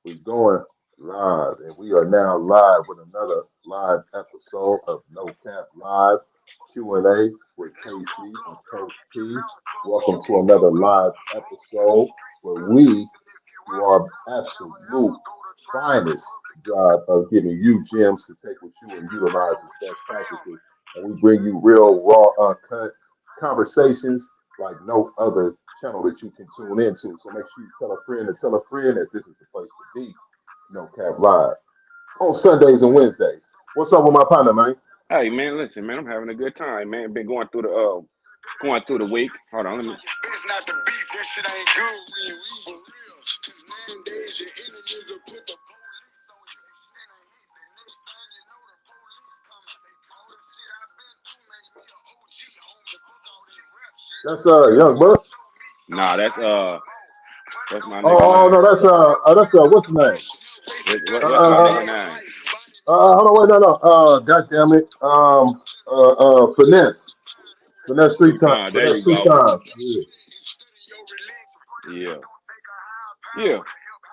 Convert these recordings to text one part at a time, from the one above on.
We're going live, and we are now live with another live episode of No Cap Live Q&A with Kacey and Coach P. Welcome to another live episode where we do our absolute finest job of giving you gems to take with you and utilize as best practices. And we bring you real, raw, uncut conversations like no other channel that you can tune into. So make sure you tell a friend to tell a friend that this is the place to be. No Cap Live on Sundays and Wednesdays. What's up with my partner, man? Hey man, listen, man, I'm having a good time, man. Been going through the week. Hold on, let me. It's not the beef, that shit ain't good when you eat for real. 'Cause nowadays your enemies will put the police on you. Shit ain't hit the next thing you know the police coming. All the shit I've been through made me an OG, homie. Fuck all this rap shit. That's Young Buck. Nah, that's my nigga Oh name. no, that's what's his name? What's my nigga Uh, name? Hold on, wait, no, no. God damn it. Finesse. Finesse three Two times. times. There Finesse you two go. times. Yeah. Yeah. Yeah.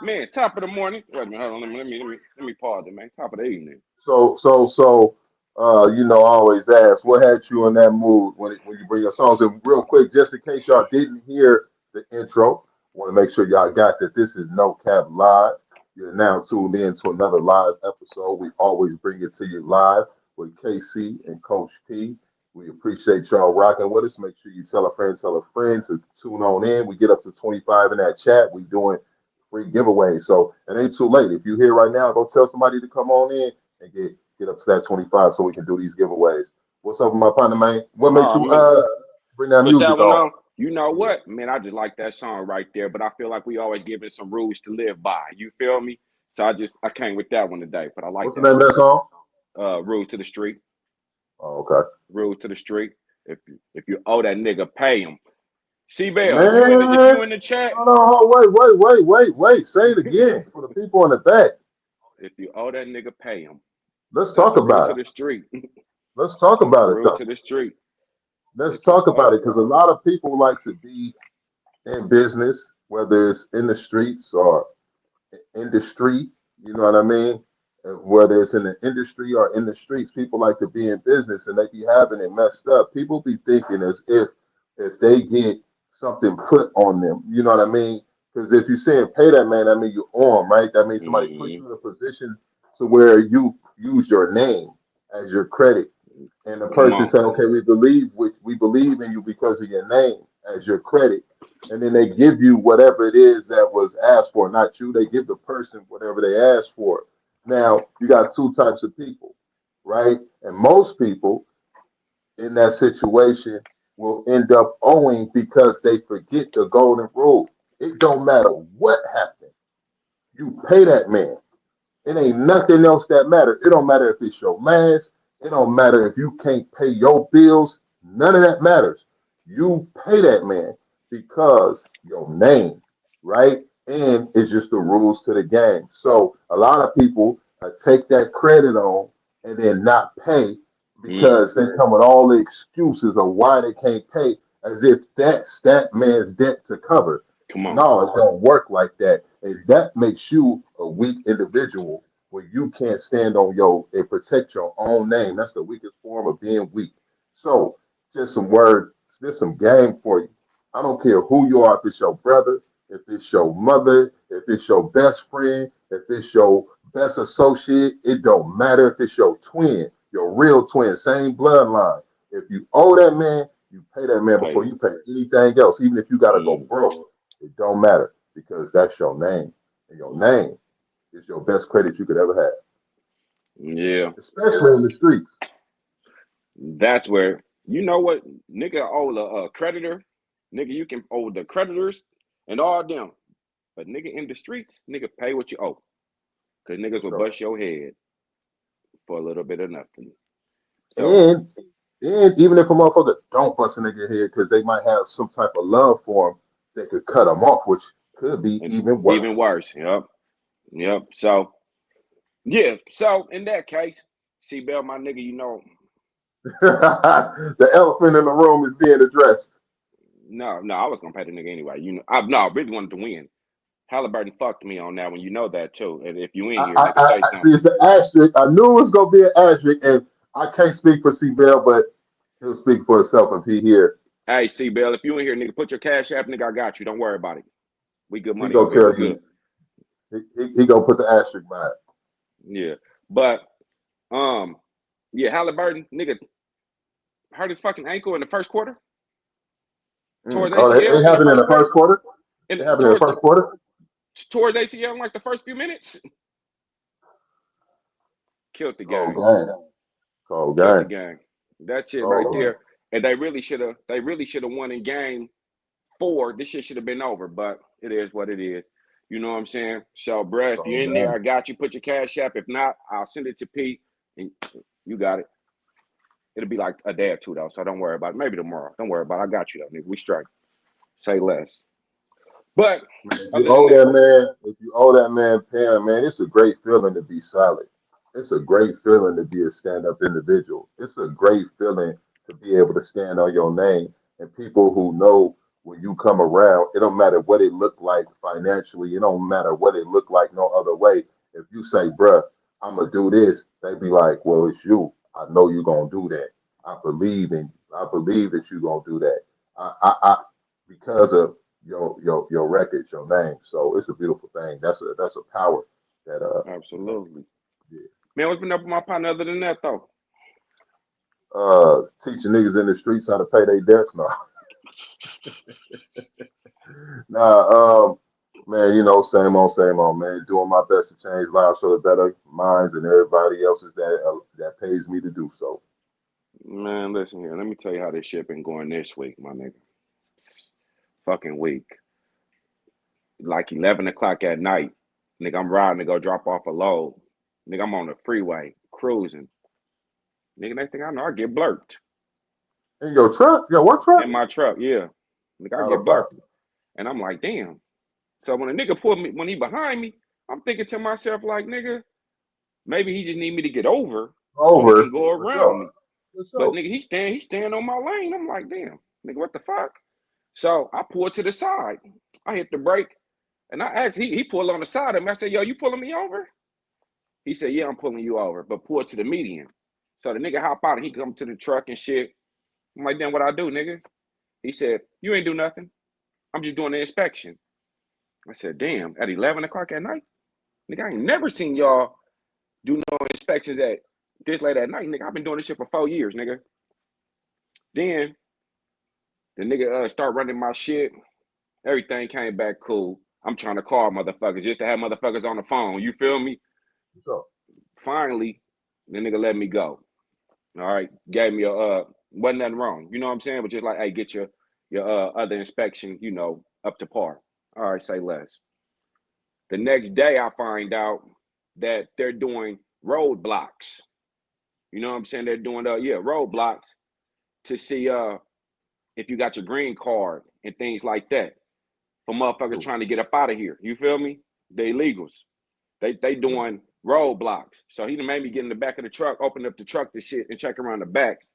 Man, top of the morning. Wait a minute, hold on. Let me pause it, man. Top of the evening. So, I always ask, what had you in that mood when you bring your songs? And real quick, just in case y'all didn't hear the intro, want to make sure y'all got that this is No Cap Live. You're now tuned in to another live episode. We always bring it to you live with KC and Coach P. We appreciate y'all rocking with us. Make sure you tell a friend to tune on in. We get up to 25 in that chat. We doing free giveaways. So it ain't too late. If you're here right now, go tell somebody to come on in and get up to that 25 so we can do these giveaways. What's up with my partner, man? What makes you Man, bring that put that music one on? on. You know Yeah. what, man? I just like that song right there. But I feel like we always giving some rules to live by. You feel me? So I came with that one today. But I like What's the that name of that song. song? Rules to the street. Oh, okay. Rules to the street. If you owe that nigga, pay him. C Bell, if Man, you in the chat, hold on, wait. Say it again for the people in the back. if you owe that nigga, pay him. Let's That's talk the rule about to it. the street. Let's talk That's the about it, rule though. to the street. Let's If you talk about owe, it because a lot of people like to be in business, whether it's in the streets or industry, you know what I mean? Whether it's in the industry or in the streets, people like to be in business and they be having it messed up. People be thinking as if they get something put on them, you know what I mean? Because if you're saying pay that man, that means you own, right? That means somebody put mm, you in a position to where you use your name as your credit and the come person on. said, "Okay, we believe in you because of your name as your credit," and then they give you whatever it is that was asked for, not you. They give the person whatever they asked for. Now you got two types of people, right? And most people in that situation will end up owing because they forget the golden rule. It don't matter what happened, you pay that man. It ain't nothing else that matters. It don't matter if it's your last. It don't matter if you can't pay your bills. None of that matters. You pay that man because your name, right? And it's just the rules to the game. So a lot of people take that credit on and then not pay Mm, because they come with all the excuses of why they can't pay, as if that's that man's debt to cover. come on. No, it don't work like that. And that makes you a weak individual where you can't stand on your and protect your own name. That's the weakest form of being weak. So just some word, just some game for you. I don't care who you are, if it's your brother, if it's your mother, if it's your best friend, if it's your best associate, it don't matter if it's your twin, your real twin, same bloodline. If you owe that man, you pay that man Pay before him. you pay anything else, even if you gotta go Mm, broke. It don't matter because that's your name. And your name is your best credit you could ever have, yeah. especially in the streets. That's where you know what nigga owe the creditor. Nigga, you can owe the creditors and all them. But nigga in the streets, nigga pay what you owe. Cause For niggas will sure. bust your head for a little bit of nothing. So And and even if a motherfucker don't bust a nigga head because they might have some type of love for him, they could cut him off, which could be and even even worse. worse. Yep. Yep. So yeah. So in that case, see Bell, my nigga, you know, The elephant in the room is being addressed. no, I was gonna pay the nigga anyway. You know, I really wanted to win. Halliburton fucked me on that one. You know that too. And if you in I, here, I, nigga, I say I see something. it's an asterisk. I knew it was gonna be an asterisk, and I can't speak for C Bell, but he'll speak for himself if he here. Hey, C Bell, if you in here, nigga, put your cash app, nigga. I got you. Don't worry about it. We good He money gonna over here. We tell good. you. He gonna put the asterisk by it. Yeah. But um, yeah, Halliburton, nigga, hurt his fucking ankle in the first quarter. Towards Oh, ACL it in the happened in first the quarter. first quarter. It And happened in the first quarter. towards ACL in like the first few minutes. Killed the Cold game. game. Cold Killed the game. game. That shit right Cold game. there. And they really should have. They really should have won in game 4. This shit should have been over. But it is what it is. You know what I'm saying? So, bruh, if you're Cold in there, game. I got you. Put your cash app. If not, I'll send it to Pete, and you got it. It'll be like a day or two though, so don't worry about it. Maybe tomorrow. Don't worry about it. I got you though, nigga. We straight. Say less. But Man, if you other than owe that, that man, if you owe that man Pam, man, it's a great feeling to be solid. It's a great feeling to be a stand-up individual. It's a great feeling to be able to stand on your name and people who know when you come around, it don't matter what it look like financially, it don't matter what it look like no other way. If you say, bruh, I'm gonna do this, they be like, well, it's you. I know you gonna do that. I believe in you. I believe that you gonna do that. I because of your records, your name. So it's a beautiful thing. That's a power that absolutely. yeah. Man, what's been up with my partner other than that though? Teaching niggas in the streets how to pay their debts now. Nah, man, same old, man. Doing my best to change lives for the better, minds and everybody else's that pays me to do so. Man, listen here. Let me tell you how this shit been going this week, my nigga. Fucking week. Like 11 o'clock at night. Nigga, I'm riding to go drop off a load. Nigga, I'm on the freeway, cruising. Nigga, next thing I know, I get blurked. In your truck, your work truck, In my truck, yeah. Nigga, I out get of blurked. pocket. And I'm like, damn. So when a nigga pulled me, when he behind me, I'm thinking to myself, like, nigga, maybe he just need me to get over so he can Over go for around sure, me. for But sure. nigga, he stand on my lane. I'm like, damn, nigga, what the fuck? So I pulled to the side. I hit the brake and I asked, he pulled on the side of me. I said, yo, you pulling me over? He said, yeah, I'm pulling you over, but pull to the median. So the nigga hop out and he come to the truck and shit. I'm like, then what I do, nigga? He said, you ain't do nothing. I'm just doing the inspection. I said, damn, at 11 o'clock at night? Nigga, I ain't never seen y'all do no inspections at this late at night, nigga. I've been doing this shit for 4 years, nigga. Then the nigga start running my shit. Everything came back cool. I'm trying to call motherfuckers just to have motherfuckers on the phone. You feel me? For sure. Finally, the nigga let me go. All right, gave me a wasn't nothing wrong. You know what I'm saying? But just like, hey, get your other inspection, up to par. All right, say less. The next day, I find out that they're doing roadblocks. You know what I'm saying? They're doing roadblocks to see if you got your green card and things like that for motherfuckers Cool. trying to get up out of here. You feel me? They illegals. They Mhm. doing roadblocks. So he done made me get in the back of the truck, open up the truck to shit and check around the back.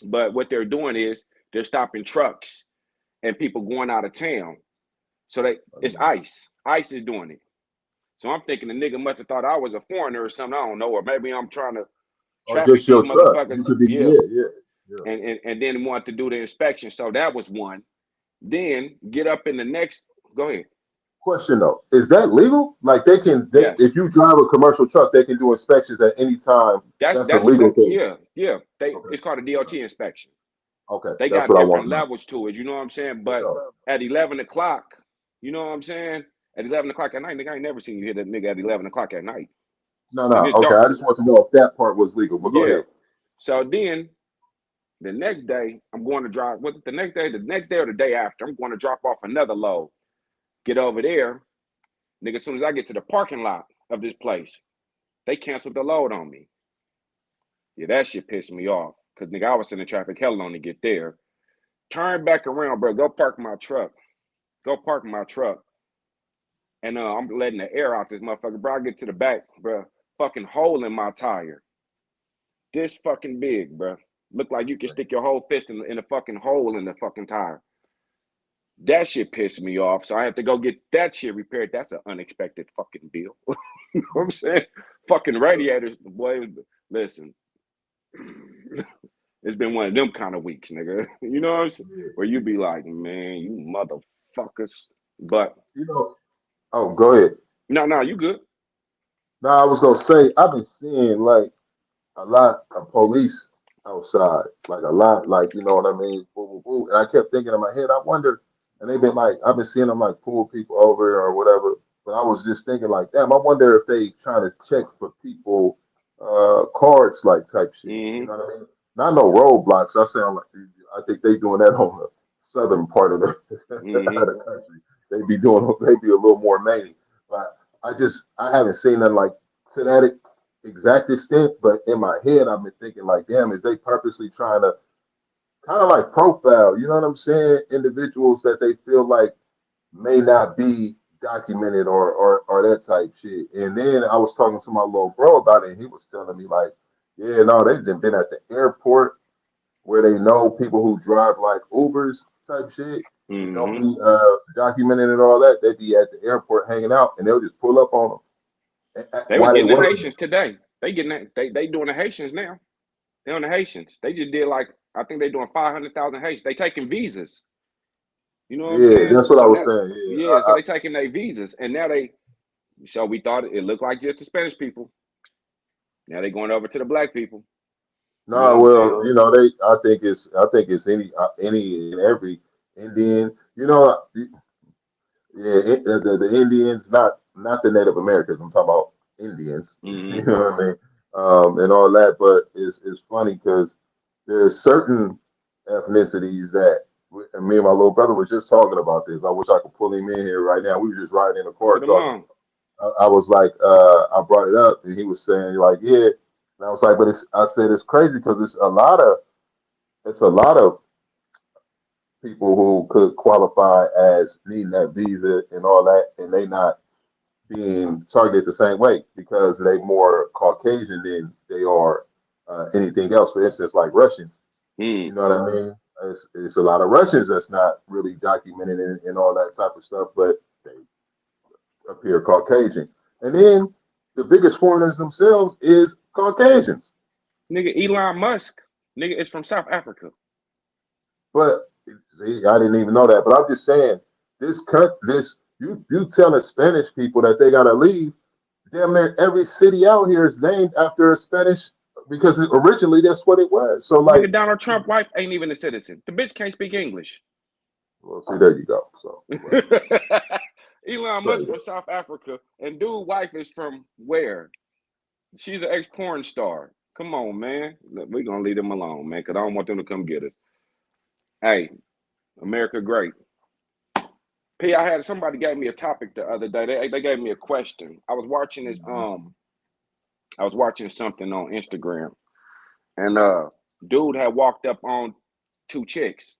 But what they're doing is they're stopping trucks and people going out of town. So it's ICE. ICE is doing it. So I'm thinking the nigga must have thought I was a foreigner or something. I don't know. Or maybe I'm trying to Or just traffic these your truck. You motherfuckers. could be, Yeah. yeah, yeah, yeah. And then wanted to do the inspection. So that was one. Then get up in the next. Go ahead. Question though, is that legal? Like Yes. if you drive a commercial truck, they can do inspections at any time. That's a legal thing. Yeah. Okay, It's called a DOT inspection. okay, They that's got what I want different to know. levels to it. You know what I'm saying? For But sure. at 11 o'clock, you know what I'm saying? At 11 o'clock at night, nigga, I ain't never seen you hit that nigga at 11 o'clock at night. No, And no, it's okay. dark. I just want to know if that part was legal. But go Yeah. ahead. So then the next day, I'm going to drive. Was it the next day? The next day or the day after? I'm going to drop off another load. Get over there. Nigga, as soon as I get to the parking lot of this place, they canceled the load on me. Yeah, that shit pissed me off. Cause nigga, I was in the traffic hell long to get there. Turn back around, bro. Go park my truck. Go park my truck. And I'm letting the air out this motherfucker. Bro, I get to the back, bro. Fucking hole in my tire. This fucking big, bro. Look like you can stick your whole fist in the fucking hole in the fucking tire. That shit pissed me off. So I had to go get that shit repaired. That's an unexpected fucking bill. You know what I'm saying? Fucking radiators, boy. Listen, it's been one of them kind of weeks, nigga. You know what I'm saying? Yeah. Where you be like, man, you motherfuckers. But You know, oh, go ahead. no, you good. No, I was gonna say I've been seeing like a lot of police outside, like a lot, like you know what I mean. Boo, boo, boo. And I kept thinking in my head, I wonder, and they've been like, I've been seeing them like pull people over or whatever. But I was just thinking like, damn, I wonder if they trying to check for people, cards like type shit. You Mm-hmm. know what I mean? Not no roadblocks. I sound like I think they doing that on the southern part of the, of Mm-hmm. the country. They be a little more manny. But I haven't seen them like to that exact extent, but in my head, I've been thinking like, damn, is they purposely trying to kind of like profile, you know what I'm saying? Individuals that they feel like may not be documented or that type shit. And then I was talking to my little bro about it, and he was telling me like, yeah, no, they've been at the airport where they know people who drive like Ubers type shit and don't Mm-hmm. be documented and all that. They be at the airport hanging out, and they'll just pull up on them They was while they getting the working. Haitians today. They getting that, they doing the Haitians now. They on the Haitians. They just did like I think they doing 500,000 Haitians. They taking visas. You know what I'm Yeah, saying? that's what I So was now, saying. Yeah, yeah, so they taking their visas, and now they. So we thought it looked like just the Spanish people. Now they going over to the black people. You know what no, I'm saying? well, you know, I think it's any and every Indian. You know, yeah, the Indians, not the Native Americans. I'm talking about Indians. You Mm-hmm. know what I mean? And all that. But it's funny because there's certain ethnicities that and me and my little brother was just talking about this. I wish I could pull him in here right now. We were just riding in the car Put them talking. on. I was like, I brought it up, and he was saying like, yeah. And I was like, but I said it's crazy because it's a lot of people who could qualify as needing that visa and all that, and they not being targeted the same way because they more Caucasian than they are anything else. For instance, like Russians, you Mm. know what I mean? It's a lot of Russians that's not really documented and all that type of stuff, but they appear Caucasian. And then the biggest foreigners themselves is Caucasians. Nigga, Elon Musk. Nigga is from South Africa. But see, I didn't even know that. But I'm just saying, this you telling Spanish people that they gotta leave. Damn near every city out here is named after a Spanish because originally that's what it was. So like, Nigga, Donald Trump wife ain't even a citizen. The bitch can't speak English. well, see, there you go. So well, Elon Musk crazy. from South Africa, and dude wife is from where? She's an ex porn star. Come on, man. We gonna leave them alone, man, because I don't want them to come get us. Hey, America great. P, I had somebody gave me a topic the other day. They gave me a question. I was watching something on Instagram, and dude had walked up on two chicks,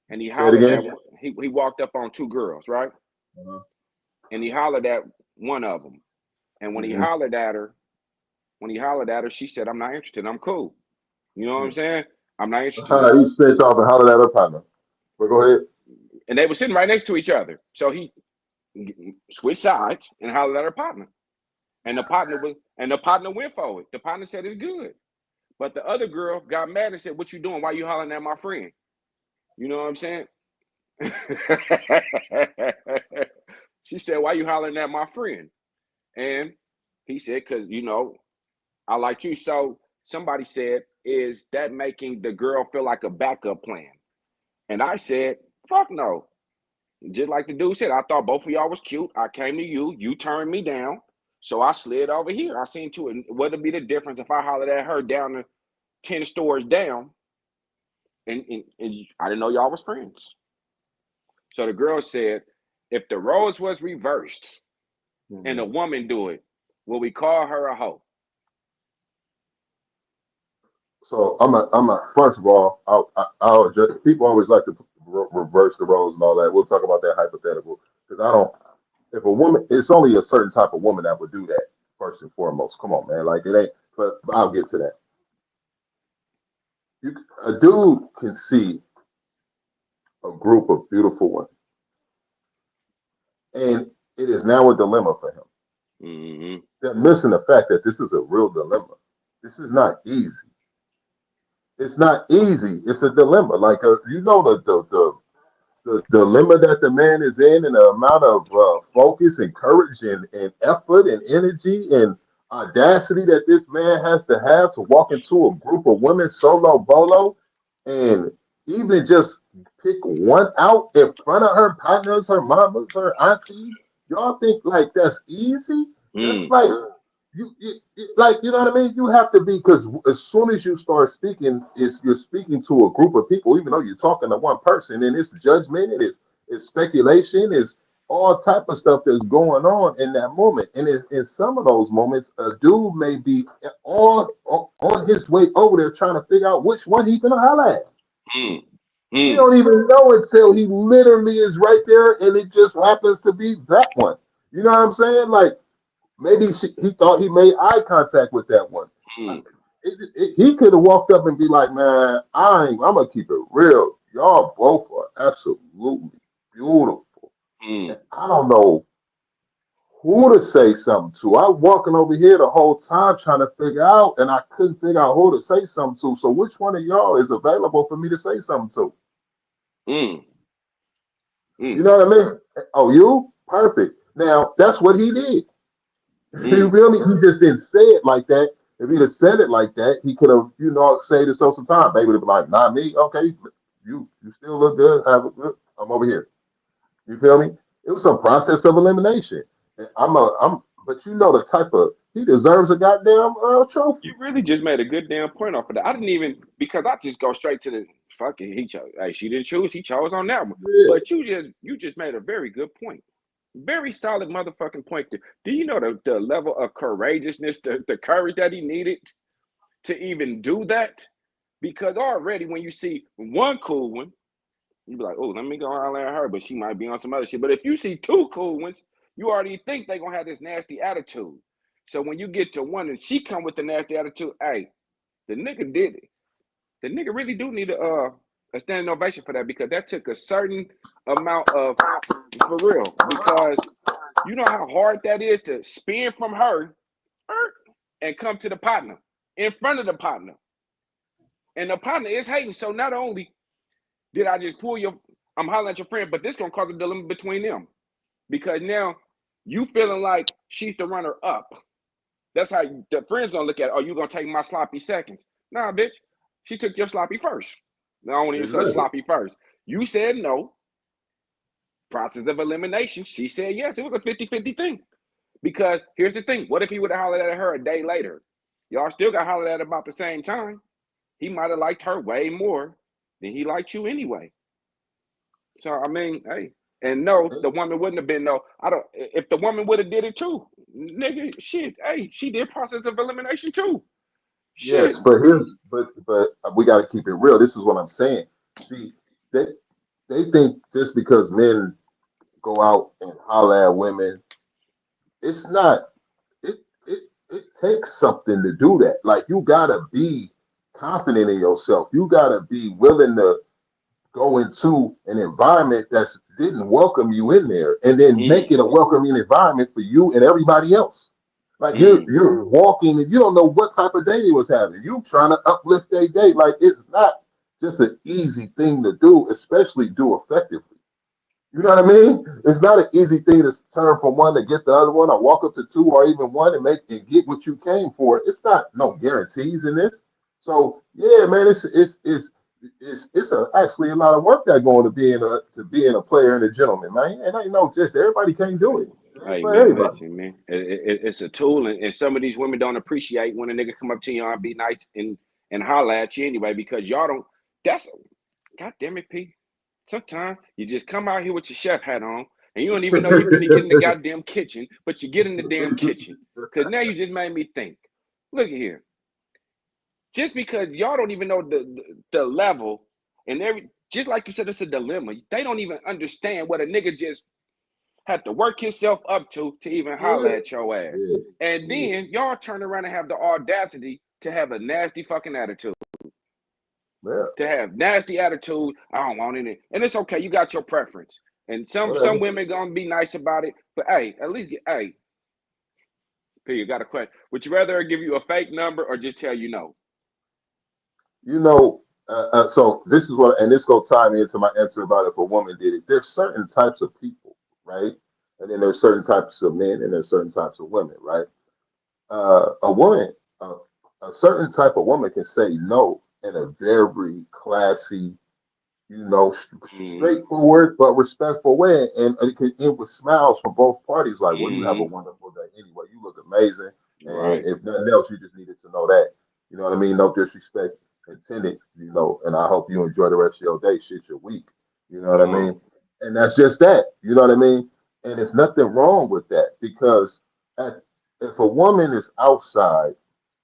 and he Say it hollered at again. he walked up on two girls, right? Uh-huh. And he hollered at one of them, and Mm-hmm. when he hollered at her, she said, "I'm not interested. I'm cool." You know what I'm saying? I'm not interested. He spent off and hollered at her partner. But go ahead. And they were sitting right next to each other, so he switched sides and hollered at her partner. And the partner went for it. The partner said it's good. But the other girl got mad and said, "What you doing? Why you hollering at my friend?" You know what I'm saying? She said, "Why you hollering at my friend?" And he said, "Cause I like you." So somebody said, "Is that making the girl feel like a backup plan?" And I said, "Fuck no." Just like the dude said, I thought both of y'all was cute. I came to you, you turned me down, so I slid over here. I seen to it. What would be the difference if I hollered at her down the 10 stores down, and I didn't know y'all was friends. So the girl said, if the roles was reversed and Mhm. a woman do it, will we call her a hoe? So first of all, I'll just people always like to reverse the roles and all that. We'll talk about that hypothetical because I don't. If a woman, it's only a certain type of woman that would do that first and foremost. Come on, man, like it ain't. But I'll get to that. You, a dude can see a group of beautiful women. And it is now a dilemma for him. Mm-hmm. They're missing the fact that this is a real dilemma. This is not easy. It's not easy. It's a dilemma. Like you know the dilemma that the man is in, and the amount of focus and courage and effort and energy and audacity that this man has to walk into a group of women solo bolo and even just pick one out in front of her partners, her mamas, her aunties. Y'all think like that's easy? That's Mm. like like you know what I mean. You have to be because as soon as you start speaking, is you're speaking to a group of people, even though you're talking to one person, and it's judgment, it's speculation, it's all type of stuff that's going on in that moment. And in some of those moments, a dude may be on his way over there trying to figure out which one he gonna holler at. Mm. He Mm. don't even know until he literally is right there, and it just happens to be that one. You know what I'm saying? Like maybe he thought he made eye contact with that one. Mm. He could have walked up and be like, "Man, I'm gonna keep it real. Y'all both are absolutely beautiful." Mm. And I don't know who to say something to. I was walking over here the whole time trying to figure out, and I couldn't figure out who to say something to. So which one of y'all is available for me to say something to? Mm. You Mm. know what I mean? Oh, you? Perfect. Now that's what he did. You Mm. feel me? He just didn't say it like that. If he'd have said it like that, he could have, saved himself some time. They would have been like, "Not me. Okay, you still look good. Have a good. I'm over here." You feel me? It was a process of elimination. And but you know the type of he deserves a goddamn You trophy. really just made a good damn point off of that. I didn't even because I just go straight to the fucking he chose. Hey, she didn't choose. He chose on that one. Yeah, But you just made a very good point. Very solid motherfucking point. Do you know the level of courageousness, the courage that he needed to even do that? Because already when you see one cool one, you be like, oh, let me go holler at her, but she might be on some other shit. But if you see two cool ones, you already think they're gonna have this nasty attitude. So when you get to one and she come with the nasty attitude, hey, the nigga did it. The nigga really do need a standing ovation for that because that took a certain amount of for real. Because you know how hard that is to spin from her and come to the partner in front of the partner. And the partner is hating. So not only did I just pull I'm hollering at your friend, but this gonna cause a dilemma between them. Because now you feeling like she's the runner up. That's how the friend's gonna look at it. Oh, you gonna take my sloppy seconds. Nah, bitch. She took your sloppy first. No, I want you to say exactly. sloppy first. You said no. Process of elimination. She said yes. It was a 50-50 thing. Because here's the thing. What if he would have hollered at her a day later? Y'all still got hollered at about the same time. He might have liked her way more than he liked you anyway. So I mean, hey, and no, the woman wouldn't have been no. I don't. If the woman would have did it too, nigga, shit. Hey, she did process of elimination too. Yes, Shit. but we got to keep it real. This is what I'm saying. See, they they think just because men go out and holler at women, it's not. It takes something to do that. Like you gotta be confident in yourself. You gotta be willing to go into an environment that didn't welcome you in there, and then make Mm, it a welcoming environment for you and everybody else. Like mm, you're walking and you don't know what type of day he was having. You trying to uplift their day. Like it's not just an easy thing to do, especially do effectively. You know what I mean? It's not an easy thing to turn from one to get the other one, or walk up to two, or even one and make and get what you came for. It's not no guarantees in this. So yeah, man, actually a lot of work that going to being a player and a gentleman, man. And I know just everybody can't do it. It ain't hey for man, everybody. listen, man. It's a tool, and some of these women don't appreciate when a nigga come up to you and be nice and holler at you anyway because y'all don't. That's God damn it, P. Sometimes you just come out here with your chef hat on and you don't even know you finna get in the goddamn kitchen, but you get in the damn kitchen. Cause now you just made me think. Look at here. Just because y'all don't even know the level and just like you said, it's a dilemma. They don't even understand what a nigga just had to work himself up to even holler Yeah, at your ass. yeah, And yeah, then y'all turn around and have the audacity to have a nasty fucking attitude. yeah. To have nasty attitude, I don't want it. And it's okay, you got your preference. And some Whatever. women gonna be nice about it, but hey, at least get P, you got a question. Would you rather give you a fake number or just tell you no? You know, so this is what, and this go tie me into my answer about if a woman did it. There's certain types of people, right? And then there's certain types of men, and there's certain types of women, right? A woman, a certain type of woman can say no in a very classy, Mm, straightforward but respectful way, and it can end with smiles from both parties. Like, well, you have a mm, wonderful day anyway. You look amazing, and right. if nothing else, you just needed to know that. You know what I mean? No disrespect intended. And I hope you enjoy the rest of your day. Shit, your week. You know what I Come on. mean? And that's just that. You know what I mean? And there's nothing wrong with that because at, if a woman is outside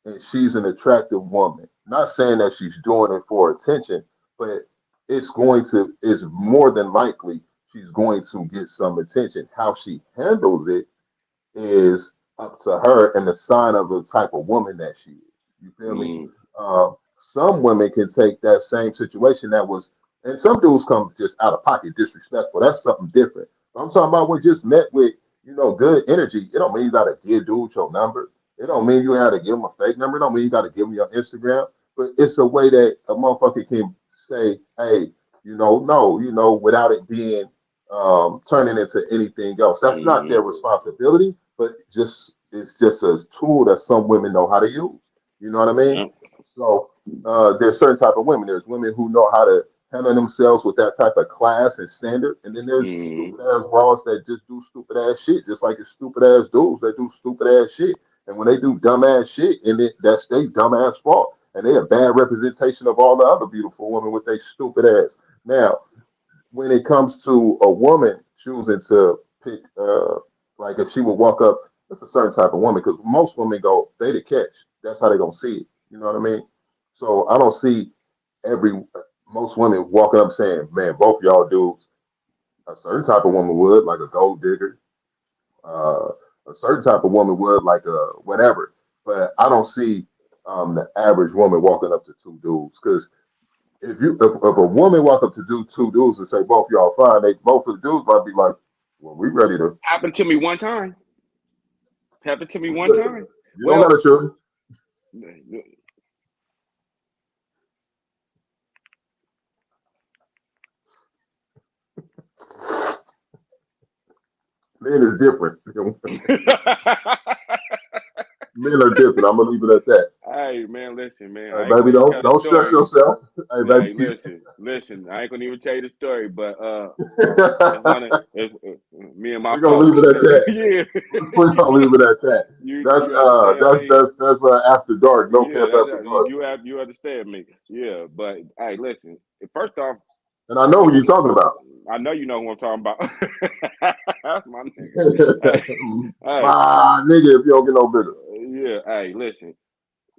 and she's an attractive woman. Not saying that she's doing it for attention, but is more than likely she's going to get some attention. How she handles it is up to her and the sign of the type of woman that she is. You feel me? Mm, Some women can take that same situation and some dudes come just out of pocket disrespectful. That's something different. I'm talking about when just met with, good energy. It don't mean you got to give dudes your number. It don't mean you got to give them a fake number. It don't mean you got to give them your Instagram. But it's a way that a motherfucker can say, hey, no, without it being turning into anything else. That's not their mm, responsibility, but it's just a tool that some women know how to use. You know what I mean? yeah. So there's certain type of women. There's women who know how to handle themselves with that type of class and standard, and then there's Mm, stupid ass bras that just do stupid ass shit, just like it's stupid ass dudes that do stupid ass shit. And when they do dumb ass shit, that's their dumb ass fault, and they're a bad representation of all the other beautiful women with their stupid ass. Now, when it comes to a woman choosing to pick, like if she would walk up, it's a certain type of woman because most women go, they the catch. That's how they gonna see it. You know what I mean? So I don't see every most women walking up saying, "Man, both of y'all dudes." A certain type of woman would, like a gold digger. Uh, a certain type of woman would, like a whatever. But I don't see the average woman walking up to two dudes because if a woman walk up to two dudes and say both y'all fine, they both of the dudes might be like, well, we ready to. happened to me one time. Happened to me one Listen, time. you don't Well, gotta shoot. Men is different. Men are different. I'm gonna leave it at that. hey man, listen, man. Hey, I ain't gonna baby, even tell the don't stress story. yourself. Hey, baby. Hey, listen. I ain't gonna even tell you the story, but it's one of We're it's, me and my gonna leave it folks. at that. Yeah, We're gonna leave it at that. That's you understand me? after dark. No Yeah, cap after dark. you understand me. Yeah, but hey, listen. First off, And I know what you're women. talking about. I know you know who I'm talking about. My nigga. Hey, hey, My nigga, if you don't get no bigger. yeah. Hey, listen.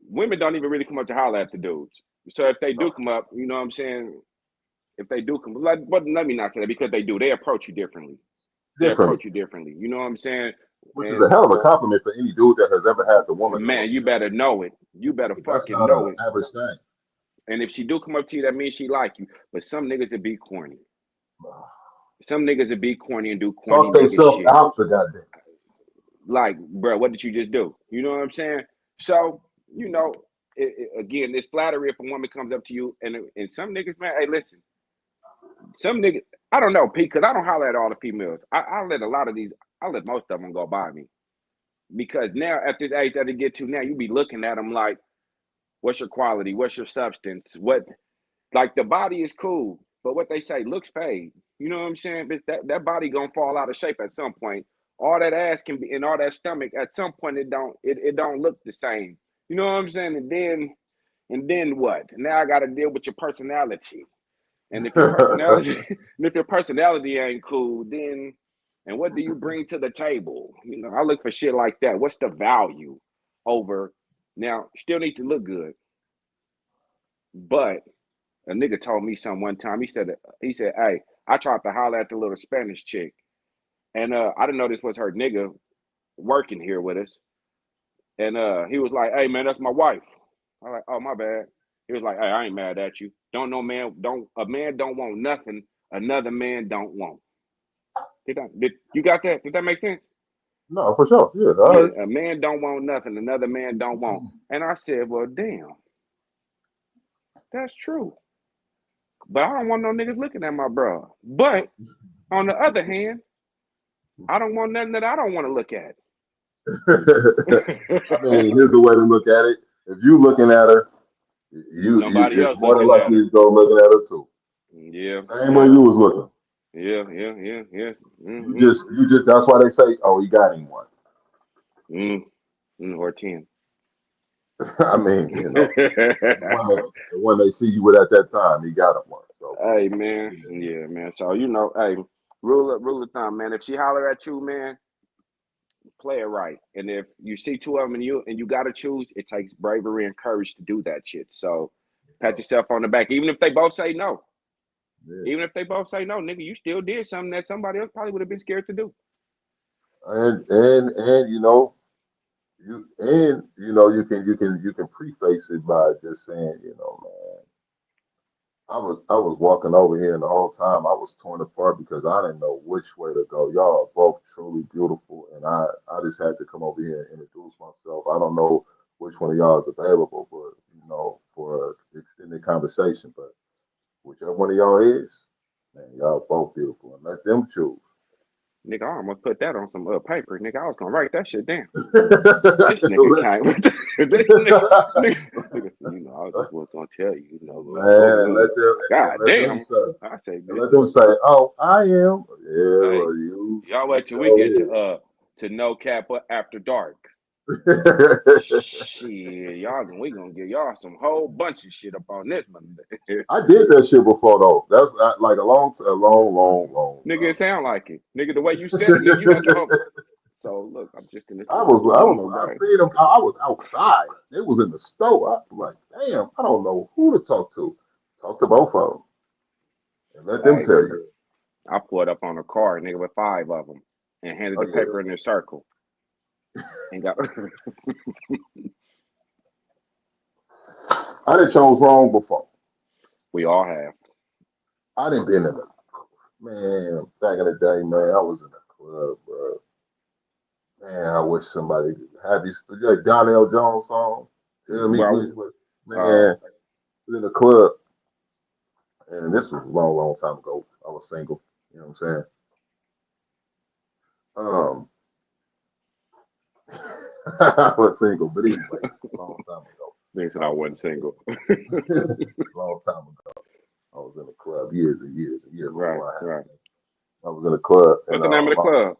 Women don't even really come up to holler at the dudes. So if they do No, come up, you know what I'm saying? If they do come, like, but let me not say that because they do. They approach you differently. They differently. approach you differently. You know what I'm saying? Which is a And hell of a compliment for any dude that has ever had the woman man, approach you him that better way. know it. You better But that's fucking not know an it. average thing. And if she do come up to you, that means she like you. But some niggas would be corny. Some niggas would be corny and do corny Talk nigga themselves shit. out for goddamn. Like, bro, what did you just do? You know what I'm saying? So, again, this flattery if a woman comes up to you, and some niggas, man, hey, listen, some niggas, I don't know, Pete, because I don't holler at all the females. I let a lot of these, I let most of them go by me. Because now, at this age that they get to now, you be looking at them like, what's your quality? What's your substance? Like, the body is cool, but what they say, looks fade. You know what I'm saying? But that body gonna fall out of shape at some point. All that ass can be, and all that stomach, at some point, it don't look the same. You know what I'm saying? And then what? Now I got to deal with your personality. And if your personality, and if your personality ain't cool, then and what do you bring to the table? I look for shit like that. What's the value over? Now, still need to look good, but a nigga told me something one time. He said, "Hey, I tried to holler at the little Spanish chick, and I didn't know this was her nigga working here with us. And he was like, 'Hey man, that's my wife.' I was like, 'Oh my bad.' He was like, 'Hey, I ain't mad at you. Don't no man don't a man don't want nothing another man don't want.' Did you got that? Did that make sense? No, for sure. Yeah, all right. Yeah, a man don't want nothing, another man don't want. And I said, well, damn, that's true. But I don't want no niggas looking at my bra. But on the other hand, I don't want nothing that I don't want to look at. I mean, here's the way to look at it. If you looking at her, Somebody it's else more than looking at likely her. you go looking at her too. Yeah, Same way yeah, you was looking. yeah. You just. That's why they say, "Oh, he got him one." Or 10. I mean, the one they see you with at that time, he got him one. So, Hey man, yeah man. So hey, rule of thumb, man. If she holler at you, man, play it right. And if you see two of them and you gotta choose, it takes bravery and courage to do that shit. So pat yourself on the back, even if they both say no. yeah. Even if they both say no, nigga, you still did something that somebody else probably would have been scared to do. And you can preface it by just saying, man, I was walking over here and the whole time I was torn apart because I didn't know which way to go. Y'all are both truly beautiful, and I just had to come over here and introduce myself. I don't know which one of y'all is available, but for an extended conversation, but whichever one of y'all is, man, y'all both beautiful, and let them choose. Nigga, I almost put that on some paper. Nigga, I was gonna write that shit down. This So nigga came with this nigga, I just was gonna tell you, man, and let them and God let them damn. say, I say and this. let them say, "Oh, I am." Yeah, Hey, well, y'all you wait till we sure get is. to no cap after dark. Shit, we gonna get y'all some whole bunch of shit up on this one. I did that shit before though. That's like a long Nigga, it time sound like it. Nigga, the way you said it, yeah, you got the whole. ago. So look, I'm just in this I little was, I was, room, I right? seen him. I was outside. It was in the store. I was like, damn, I don't know who to talk to. Talk to both of them and let them Hey, tell you. I pulled up on a car, nigga, with 5 of them, and handed Oh the yeah, paper in their circle, and got. I didn't chose wrong before. We all have. I didn't been in the man back in the day, man. I was in the club, bro. Man, I wish somebody had these like Donnell Jones song. Tell me Well, which way. uh, Man, I was in the club, and this was a long time ago. I was single. You know what I'm saying? I was single, but anyway, long time ago. they said I I was in wasn't single. long time ago. I was in the club years Right, before I had. right. I was in the club, and What's the name of the club?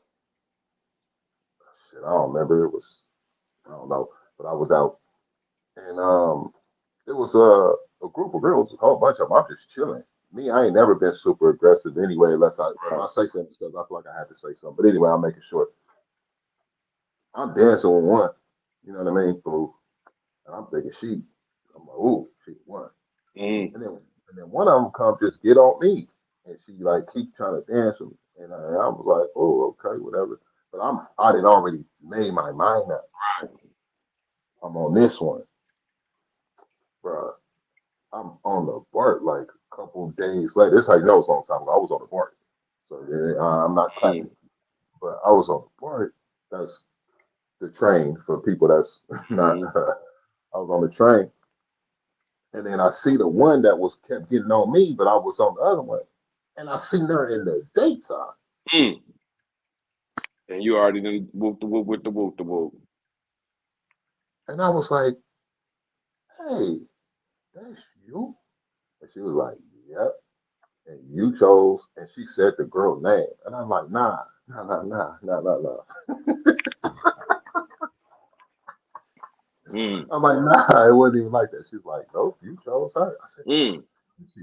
shit, I don't remember. It was I don't know, but I was out, and it was a group of girls, a whole bunch of them. I'm just chilling. Me, I ain't never been super aggressive anyway, unless if Right. I say something because I feel like I have to say something. But anyway, I'll make it short. I'm dancing with one, you know what I mean? Boo. And I'm thinking I'm like, ooh, she won. Mm. And then one of them come just get on me, and she like keep trying to dance with me, and I was like, oh, okay, whatever. But I did already made my mind up. I'm on this one, bro. I'm on the BART like a couple days later. This is how you know it's a long time ago. I was on the BART, so yeah, I'm not Mm. clapping, but I was on the BART. That's the train for people that's not. Mm. I was on the train, and then I see the one that was kept getting on me, but I was on the other one, and I seen her in the daytime. Mm. And you already done whoop the whoop with the whoop the whoop. And I was like, hey, that's you? And she was like, yep. And you chose, and she said the girl name. And I'm like, nah. Mm. I'm like, nah, it wasn't even like that. She's like, nope, you chose her. I said, Mm. she,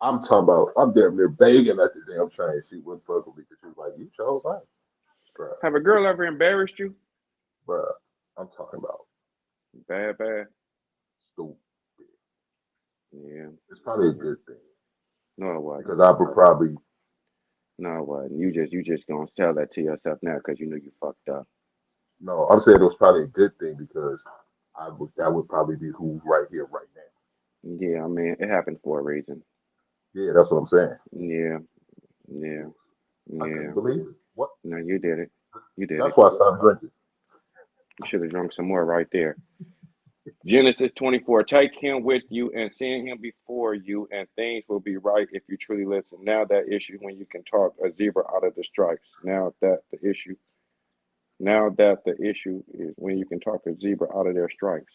I'm talking about, I'm damn near begging at the damn train. She wouldn't fuck with me because she was like, you chose her. Bruh, Have a girl ever embarrassed you? bruh, I'm talking about Bad, bad. stupid. Yeah. It's probably a good thing No, it wasn't. because I would probably, No, it wasn't. You just gonna tell that to yourself now because you know you fucked up. no, I'm saying it was probably a good thing because that would probably be who's right here right now. Yeah, I mean, it happened for a reason. Yeah, that's what I'm saying. Yeah, yeah, I Yeah. couldn't believe it. What? No, you did it. You did That's it. why I stopped drinking. You should have drunk some more right there. Genesis 24. Take him with you and send him before you, and things will be right if you truly listen. Now that issue when you can talk a zebra out of the stripes. Now that the issue is when you can talk a zebra out of their stripes.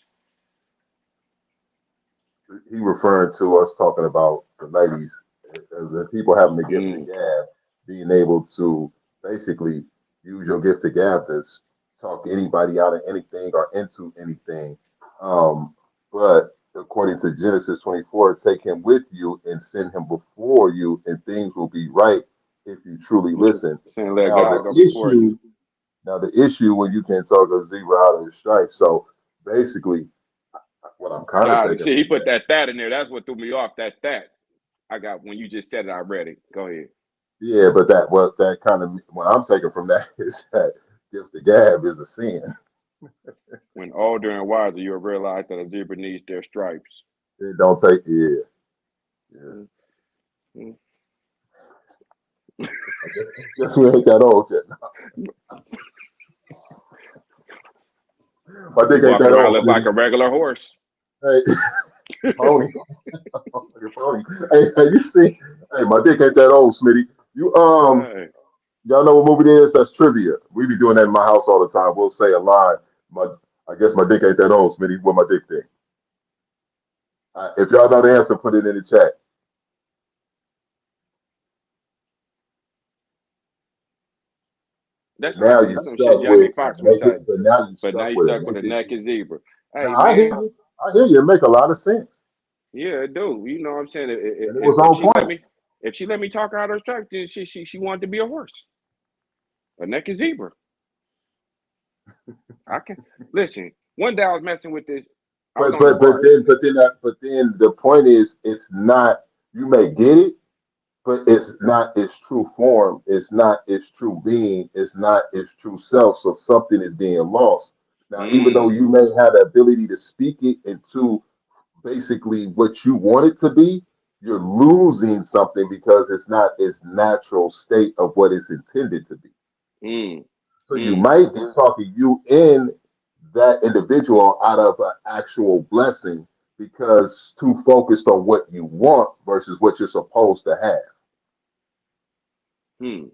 He referring to us talking about the ladies, the people having the gift of Mm. gab, being able to basically use your gift of gab to talk anybody out of anything or into anything. But according to Genesis 24, take him with you and send him before you, and things will be right if you truly listen. Saying let Now God the go before you. issue, now the issue when you can't talk a zebra out of the strike. So basically, what I'm kind of Got it. taking See, he from put that. that in there. That's what threw me off. That. I got when you just said it, I read it. Go ahead. Yeah, but that kind of what I'm taking from that is that gift the gab is a sin. When older and wiser, you'll realize that a zebra needs their stripes. It don't take yeah. Mm, mm. Guess we ain't that old yet. My You dick ain't walking that around old, look like Smitty. a regular horse. Hey, pony, like a pony. Hey, you see? Hey, my dick ain't that old, Smitty. You Hey, y'all know what movie it is? That's trivia. We be doing that in my house all the time. We'll say a line. My, I guess my dick ain't that old, Smitty. What my dick think? If y'all know the answer, put it in the chat. that But sounds now like you some shit stuck Jamie with Foxx would make say. it. But now you But now stuck you with a stuck with a naked naked zebra. zebra. Hey Now I hear man, you. I hear you. It make a lot of sense, yeah, it do. You know what I'm saying? and it was on point. If she let me talk her out of her stripes, then she wanted to be a horse, a naked zebra. I can listen. One day I was messing with this. I was But on the but but BART. then but then but then the point is, it's not. You may get it, but it's not its true form. It's not its true being. It's not its true self. So something is being lost. Now, even though Mm, you may have the ability to speak it into basically what you want it to be, you're losing something because it's not its natural state of what it's intended to be. mm, So you mm. might be talking you in that individual out of an actual blessing because too focused on what you want versus what you're supposed to have. Hmm.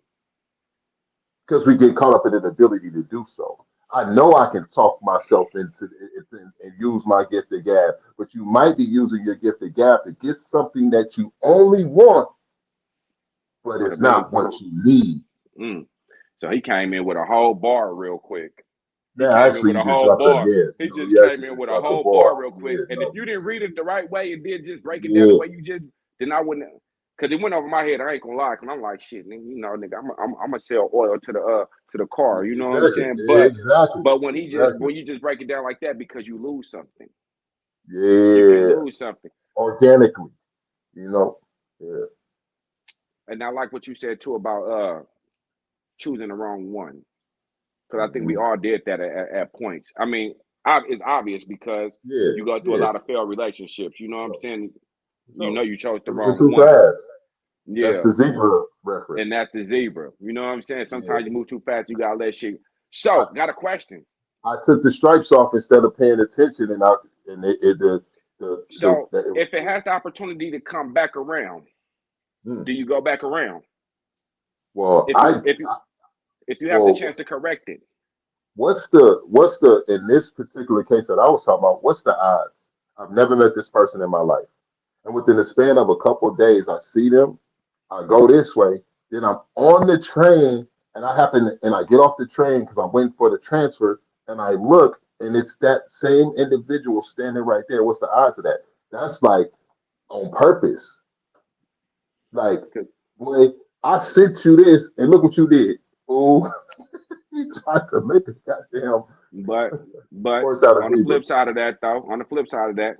Because we get caught up in an ability to do so. I know I can talk myself into it and use my gift of gab, but you might be using your gift of gab to get something that you only want, but But a it's million. not what you need. Mm. So he came in with a whole bar real quick. He Now, came in actually, with you a just whole dropped that. bar. Yeah, He no, just you came actually in just with a dropped the whole bar ball. real quick. Yeah, And if no, you didn't read it the right way and did just break it down the yeah, way you just, then I wouldn't. Because it went over my head. I ain't gonna lie. Cause I'm like, shit, nigga, nigga, I'm gonna sell oil to the car. You know what I'm exactly, saying? exactly, But exactly. when you just break it down like that, because you lose something, you can Yeah, lose something. organically, you know. Yeah. And I like what you said too about choosing the wrong one. Because I think we Hmm. all did that at points. I mean, it's obvious because Yeah, you go through a yeah. lot of failed relationships. You know what I'm So, saying? You know so you chose the moving wrong too one. fast. That's Yeah. the zebra And reference. that's the zebra. You know what I'm saying? Yeah. Sometimes you move too fast, you gotta let shit. I, So, got a question. I took the stripes off instead of paying attention, and So the if it has the opportunity to come back around, hmm. do you go back around? Well, If you if you if you have the well, chance to correct it. what's the in this particular case that I was talking about? What's the odds? I've never met this person in my life, and within the span of a couple of days, I see them. I go this way, then I'm on the train, and I get off the train because I'm waiting for the transfer, and I look, and it's that same individual standing right there. What's the odds of that? That's like on purpose. Like, boy, I sent you this, and look what you did. Oh, you tried to make a goddamn But but horse out of on the zebra. flip side of that though, on the flip side of that,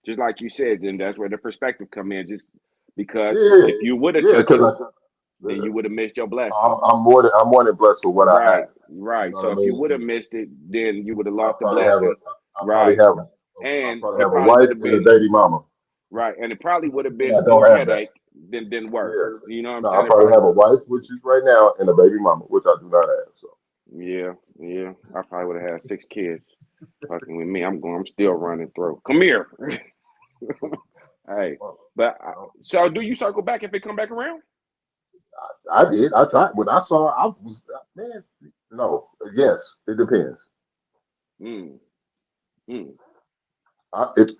just like you said, then that's where the perspective come in. Just because Yeah, if you would have yeah, took it, because then you would have missed your blessing. I'm more than blessed with what I have. Right, You right. know So what I if you mean? would have missed it, then you would have I lost the probably have a blessing. I probably Right. have a I And probably it have a probably would wife have and a been baby mama, right. And it probably would have and I been don't more have that. headache. than work. Yeah. You know what I'm No, I saying? They probably probably have a wife, which is right now, and a baby mama, which I do not have. So. yeah, yeah. I probably would have had 6 kids fucking with me. I'm still running through. Come here. Hey, but Well, so do you circle back if it come back around? I did. I tried. When I saw her, I was, man, no. Yes, it depends. Mm, mm. I, it,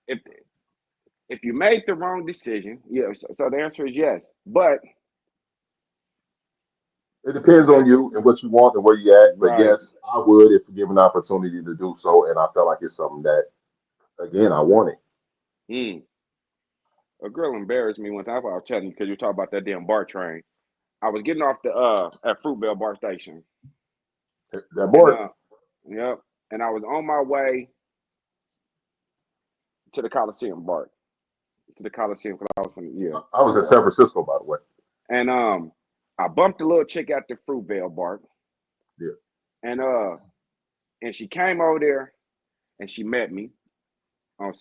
If if you made the wrong decision, yeah. So the answer is yes. But it depends on you and what you want and where you at. But right, yes, I would if given an opportunity to do so, and I felt like it's something that, again, I wanted. mm. A girl embarrassed me one time. I was telling you because you talk about that damn BART train. I was getting off the at Fruitvale BART station, That and boy, yep, and I was on my way to the Coliseum BART to the Coliseum because I was from yeah, I was in San Francisco, by the way. and I bumped a little chick at the Fruitvale BART, Yeah. and she came over there and she met me on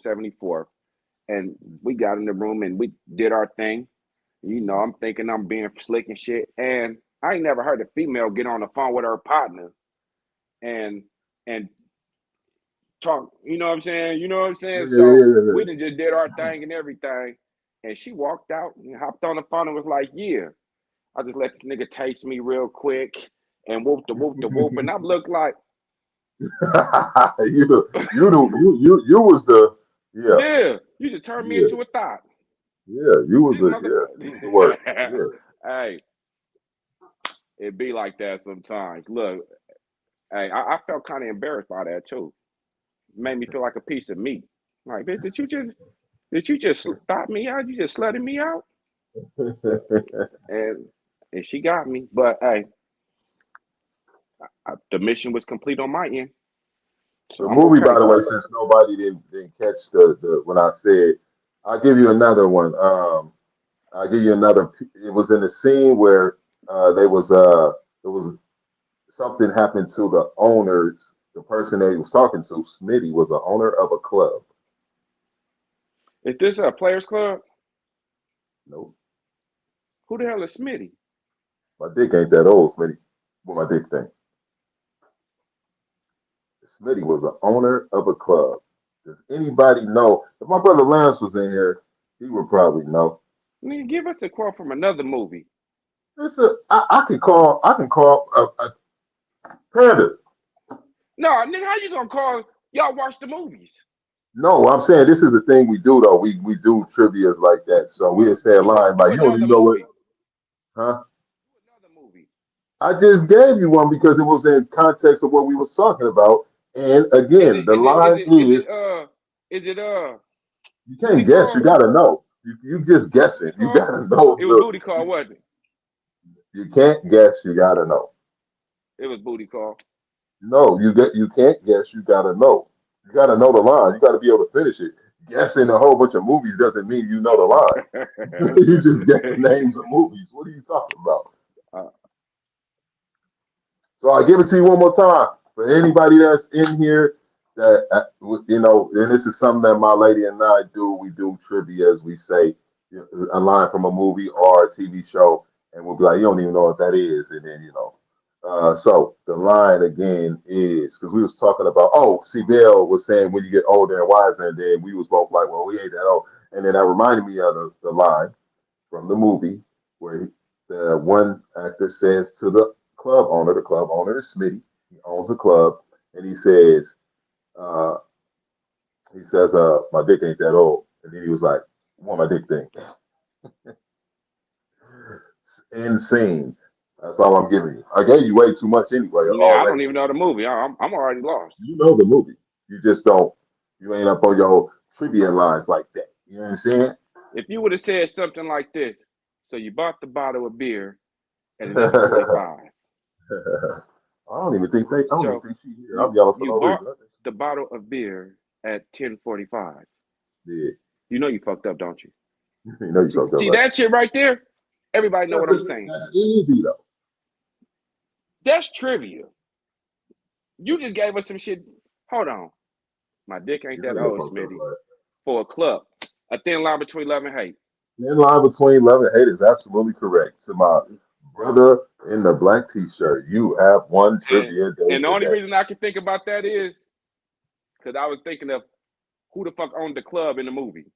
74th, and we got in the room and we did our thing. You know, I'm thinking I'm being slick and shit, and I ain't never heard a female get on the phone with her partner and and talk. You know what I'm saying? You know what I'm Yeah, saying? yeah, yeah, So yeah, we yeah. done just did our thing and everything, and she walked out and hopped on the phone and was like, "Yeah, I just let this nigga taste me real quick." And whoop the whoop, and I looked like, You was the, yeah, yeah, you just turned me yeah, into a thought. yeah. You was This the, yeah, you was the work. motherfucker. Yeah. Hey, it be like that sometimes. Look, hey, I felt kind of embarrassed by that too. Made me feel like a piece of meat. Like, bitch, did you just stop me out? You just slutted me out? And she got me. But hey, the mission was complete on my end, so The I'm movie, by okay. the way, since nobody didn't catch the when I said, I'll give you another one. I'll give you another. It was in the scene where it was something happened to the owners. The person that he was talking to, Smitty, was the owner of a club. Is this a Players Club? Nope, Who the hell is Smitty? my dick ain't that old, Smitty. What my dick think? Smitty was the owner of a club. Does anybody know? If my brother Lance was in here, he would probably know. Nigga, give us a quote from another movie. I can call a Panda. No, nigga, how you gonna call y'all watch the movies? No, I'm saying this is a thing we do though. We do trivia's like that. So we say a line Do like, you don't another even know what, movie. huh? Do another movie. I just gave you one because it was in context of what we was talking about. And again, the line is Is it you booty can't guess. You call? gotta know. You just Was it guessing. booty You call? gotta know. It was Look, booty call, wasn't it? you can't guess. You gotta know. It was booty call. No, you can't guess. You gotta know. You gotta know the line. You gotta be able to finish it. Guessing a whole bunch of movies doesn't mean you know the line. You just guessing names of movies. What are you talking about? uh, So I give it to you one more time for anybody that's in here that and this is something that my lady and I do. We do trivia, as we say, a line from a movie or a TV show, and we'll be like, you don't even know what that is, and then. So the line again is because we was talking about. Oh, CBL was saying when you get older and wiser, and then we was both like, well, we ain't that old, and then that reminded me of the line from the movie where the one actor says to the club owner is Smitty, he owns the club, and uh, he says, my dick ain't that old. And then he was like, what my dick think? Insane. That's all I'm giving you. I gave you way too much anyway yeah, I don't already. even know the movie. I'm already lost. You know the movie. You just don't, you ain't up on your trivia lines like that. You know what I'm saying? If you would have said something like this, so you bought the bottle of beer at 11:45. I don't even So think she here. you I'm yelling for you no bought reason. I think the bottle of beer at 10:45. she did. You know you fucked up, don't you? You know you fucked up, See right? that shit right there? Everybody know what I'm saying. That's easy though. That's trivia. You just gave us some shit. Hold on. My dick ain't You know that you old, fucked up, Smitty. right? For a club. A thin line between love and hate. Thin line between love and hate is absolutely correct. To my brother in the black T-shirt, you have one trivia day And the only today. reason I can think about that is because I was thinking of who the fuck owned the club in the movie.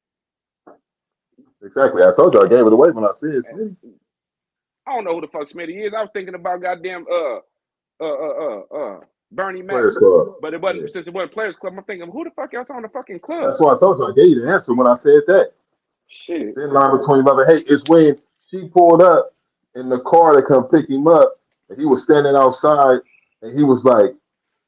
Exactly. I told you I gave it away when I said Smitty. I don't know who the fuck Smitty is. I was thinking about goddamn Bernie Mac. Players Club. But it wasn't, Yeah. since it wasn't Players Club, I'm thinking who the fuck else on the fucking club? That's why I told you I gave you the answer when I said that. Shit. Thin line between love and hate is when she pulled up in the car to come pick him up, and he was standing outside, and he was like,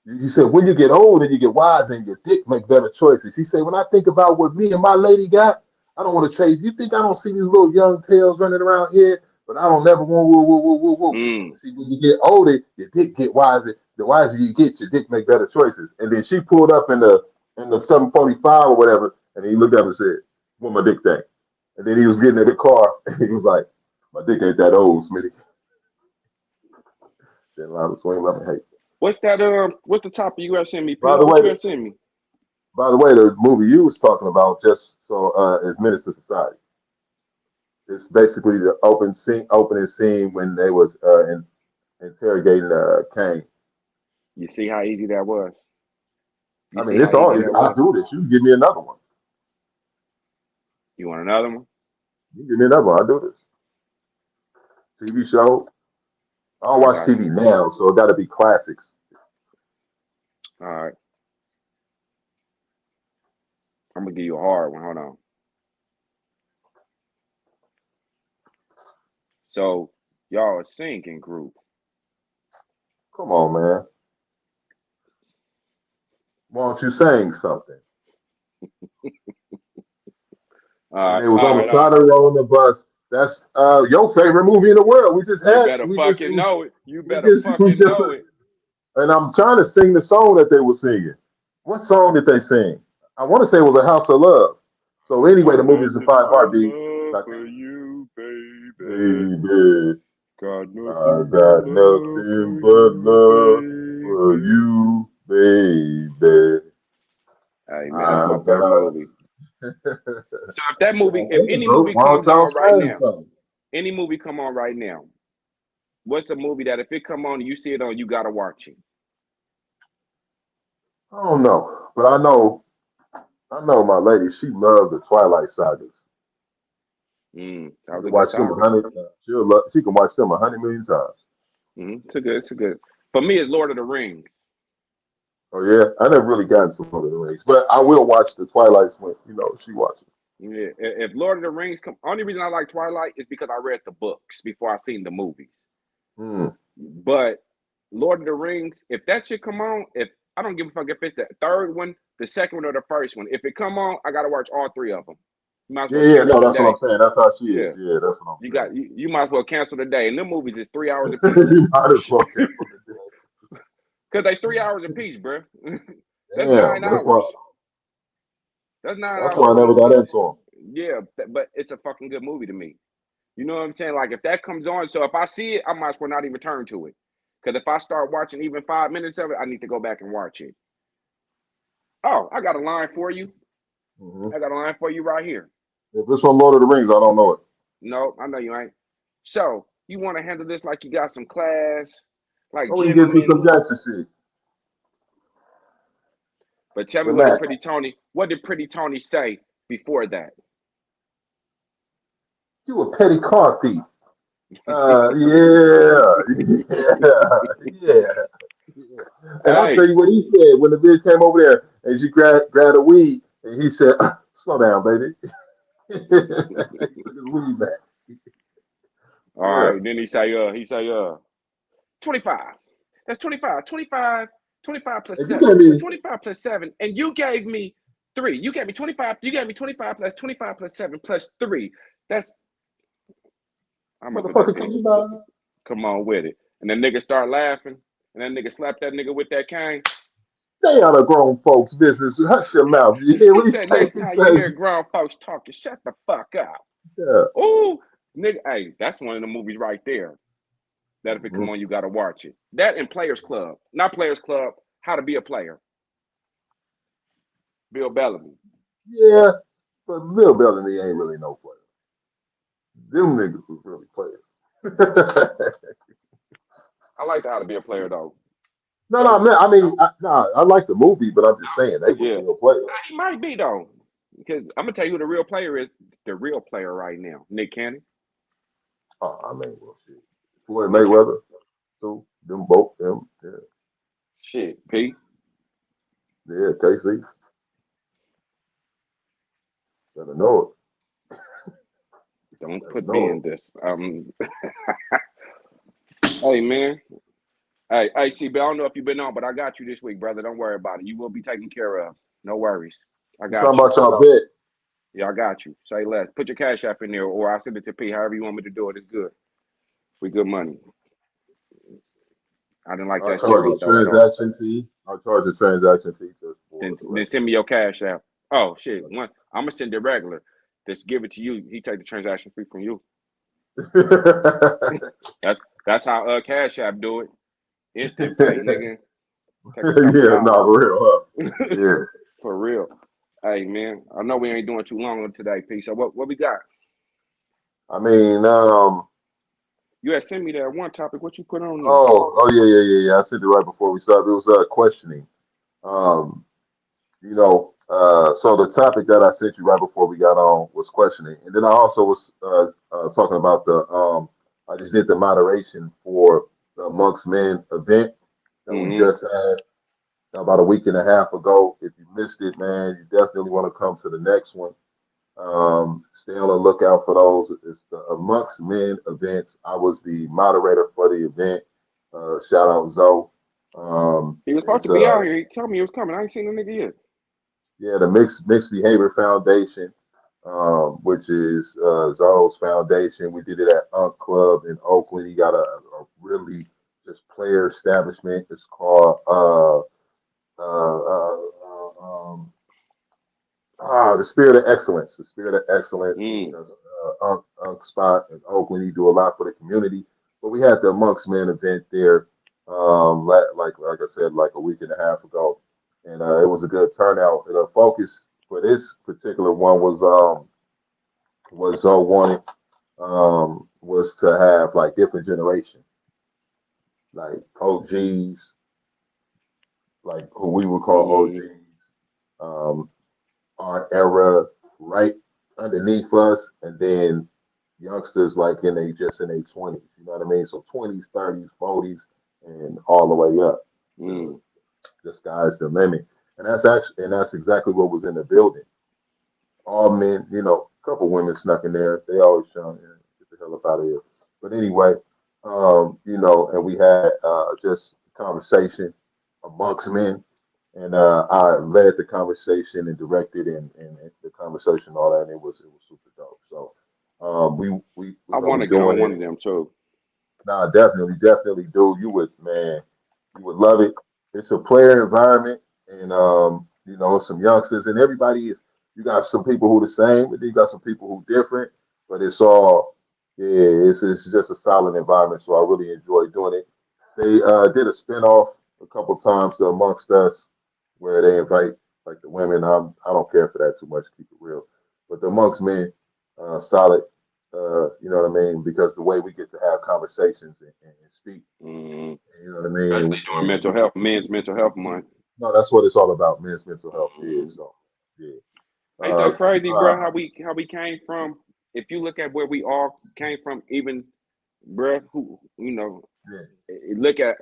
he said, when you get old and you get wise and your dick make better choices. He said, when I think about what me and my lady got, I don't want to trade. You think I don't see these little young tails running around here? But I don't never want woo, woo, woo, woo, woo. See, when you get older, your dick get wiser. The wiser you get, your dick make better choices. And then she pulled up in the 745 or whatever, and he looked up and said, what my dick think? And then he was getting in the car, and he was like, my dick ain't that old, Smitty. Then line between love and hate. What's that? What's the topic you have sent me? By the What way, you have sent me? the movie you was talking about just so is Menace to Society. It's basically the opening scene when they was interrogating Kane. You see how easy that was. I mean, it's all. I'll do this. You can give me another one. You want another one? You give me another one. I'll do this. TV show. I don't watch TV now, so it got to be classics. All right. I'm gonna give you a hard one. Hold on. So y'all a singing group. Come on, man. Why don't you sing something? They was on the side of the road on the bus. That's your favorite movie in the world. We just had. You better fucking know it. You better know it. And I'm trying to sing the song that they were singing. What song did they sing? I want to say it was A House of Love. So anyway, the movie is The Five Heartbeats. For you, baby. Baby. I got nothing but love for you, baby. Hey man, that's my favorite movie. So if that movie, if any movie comes on right now, what's a movie that if it come on and you see it on, you gotta watch it? I don't know, but I know my lady. She loved the Twilight sagas. She can watch them 100. She can watch them 100 million times. It's a good. For me, it's Lord of the Rings. Oh yeah, I never really got into Lord of the Rings, but I will watch the Twilights when she watches. Yeah, if Lord of the Rings come, only reason I like Twilight is because I read the books before I seen the movies. But Lord of the Rings, if that shit come on, if I don't give a fuck if it's the third one, the second one, or the first one, if it come on, I gotta watch all three of them. No, that's what I'm saying. That's how she is. Yeah, that's what I'm saying. You might as well cancel the day, and them movies is 3 hours apiece. You might as well cancel the day. Cause they 3 hours apiece, bro. That's 9 hours. That's 9 hours. That's why I never got into them. Yeah, but it's a fucking good movie to me. You know what I'm saying? Like if that comes on, so if I see it, I might as well not even turn to it. Because if I start watching even 5 minutes of it, I need to go back and watch it. Oh, I got a line for you. I got a line for you right here. If it's from Lord of the Rings, I don't know it. No, I know you ain't. So you want to handle this like you got some class, like we get to some Jackson shit. But tell me what did Pretty Tony say before that? You a petty car thief. Yeah. And I'll tell you what he said when the bitch came over there and she grabbed a weed and he said, slow down, baby. He took his weed back. All right. Then he say 25. That's 25. 25 plus 7. 25 plus 7. And you gave me 3. You gave me 25. You gave me 25 plus 7 plus 3. That's come on with it. And then nigga start laughing. And then nigga slap that nigga with that cane. Stay out of grown folks' business. Hush your mouth. You hear what he said? Next time you hear grown folks talking, shut the fuck up. Yeah. Ooh, nigga. Hey, that's one of the movies right there. That if it come on, you gotta watch it. That and Players Club. Not Players Club. How to Be a Player. Bill Bellamy. Yeah. But Bill Bellamy ain't really no player. Them niggas was really players. I like how to be a player though. No, Hey, no, man. I mean, nah, I like the movie, but I'm just saying they was yeah, real players. he might be though, because I'm gonna tell you who the real player is. The real player right now, Nick Cannon. Oh, I mean, well, shit. Floyd Nick Cannon. Mayweather, too. Them both, them, yeah, Shit, P. yeah. Kacey, better know it, Don't better put me in know this. Hey man. Hey, CB, I don't know if you've been on, but I got you this week, brother. Don't worry about it. You will be taken care of. No worries. I it. You talking got you. about y'all bet? Yeah, I got you. Say less. Put your cash app in there, or I'll send it to P. However you want me to do it, it's good. We good money. I didn't like I that charge serious a though at all. transaction fee. I charge a transaction fee just for the Then rest send me your cash app. Oh shit. One, I'm gonna send it regular. Just give it to you. He take the transaction fee from you. of it. That's how Cash App do it. Instant pay, nigga. Take a couple Yeah, no, dollars. for real, huh? Yeah. For real. Hey man, I know we ain't doing too long today, P. So what we got? I mean, You had sent me that one topic. What you put on there? oh, yeah, yeah, yeah, yeah. I said it right before we started. It was questioning. Um, so the topic that I sent you right before we got on was questioning, and then I also was talking about the I just did the moderation for the Amongst Men event that we Mm-hmm. just had about a week and a half ago. If you missed it, man, you definitely want to come to the next one. Stay on the lookout for those. It's the Amongst Men events. I was the moderator for the event. Shout out Zoe. He was supposed to It's be out here. He told me he was coming. I ain't seen the nigga yet. Yeah, the Mixed Behavior Foundation, which is Zoe's foundation. We did it at Unk Club in Oakland. He got a really just player establishment. It's called uh, uh, the Spirit of Excellence. The Spirit of Excellence. He Mm. does Unk spot in Oakland. He do a lot for the community. But we had the Amongst Men event there, like I said, like a week and a half ago, and it was a good turnout. The focus for this particular one was wanted was to have like different generations, like OGs, like who we would call Mm. OGs, um, our era right underneath us, and then youngsters like in their 20s. You know what I mean? So 20s, 30s, 40s, and all the way up. Mm. To the sky's the limit, and that's exactly what was in the building. All men, a couple women snuck in there. They always trying to get the hell up out of here. But anyway, and we had just conversation amongst men, and I led the conversation and directed and the conversation and all that, and it was super dope. So we're I gonna want be to get doing on one it. of them too. Nah, definitely do. You would love it. It's a player environment, and some youngsters, and everybody is. You got some people who the same, but then you got some people who different. But it's all, yeah, it's just a solid environment. So I really enjoy doing it. They did a spinoff a couple times to Amongst Us, where they invite like the women. I don't care for that too much. Keep it real, but the Amongst Men, solid. You know what I mean? Because the way we get to have conversations and speak, Mm. you know what I mean? Especially during mental health, men's mental health month. No, that's what it's all about. Men's mental health is Mm. so. Yeah. Ain't that crazy, Uh, bro? How we came from? If you look at where we all came from, even, bro, who yeah, look at.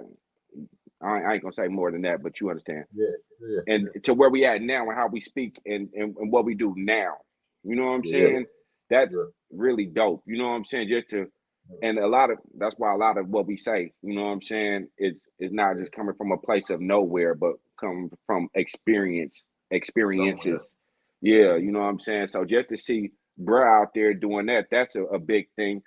I ain't gonna say more than that, but you understand. yeah, yeah, And yeah, to where we at now and how we speak and what we do now. You know what I'm yeah, yeah, saying? That's yeah, really dope. You know what I'm saying? Just to yeah, and a lot of that's why a lot of what we say, you know what I'm saying, is not yeah. just coming from a place of nowhere, but coming from Somewhere. experiences. Yeah, you know what I'm saying? So just to see bruh out there doing that, that's a big thing.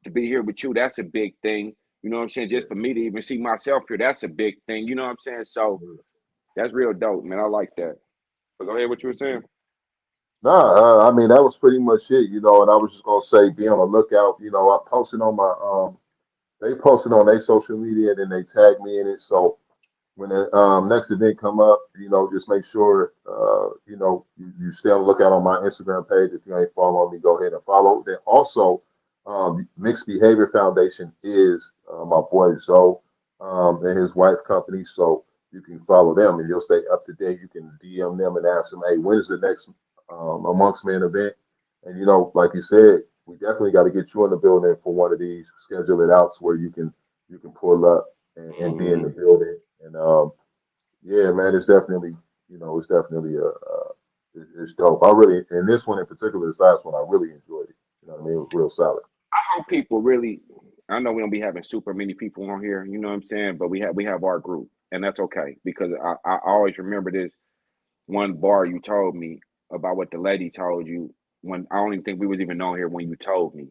To be here with you, that's a big thing. You know what I'm saying? Yeah, Just for me to even see myself here, that's a big thing. You know what I'm saying? So yeah. that's real dope, man. I like that. But go ahead, what you were saying? Nah, I mean that was pretty much it, and I was just gonna say be on the lookout. I posted on my they posted on their social media and then they tagged me in it. So when the next event come up, just make sure you stay on the lookout on my Instagram page. If you ain't following me, go ahead and follow. Then also, Mixed Behavior Foundation is my boy Zoe and his wife company, so you can follow them and you'll stay up to date. You can DM them and ask them, hey, when is the next Amongst Men event? And like you said, we definitely got to get you in the building for one of these. Schedule it out to where you can pull up and be in the building. And yeah, man, it's definitely it's dope. I really, and this one in particular, this last one, I really enjoyed it. You know what I mean? It was real solid. I hope people really. I know we don't be having super many people on here. You know what I'm saying? But we have our group, and that's okay because I always remember this one bar you told me about what the lady told you when I don't even think we was even on here when you told me.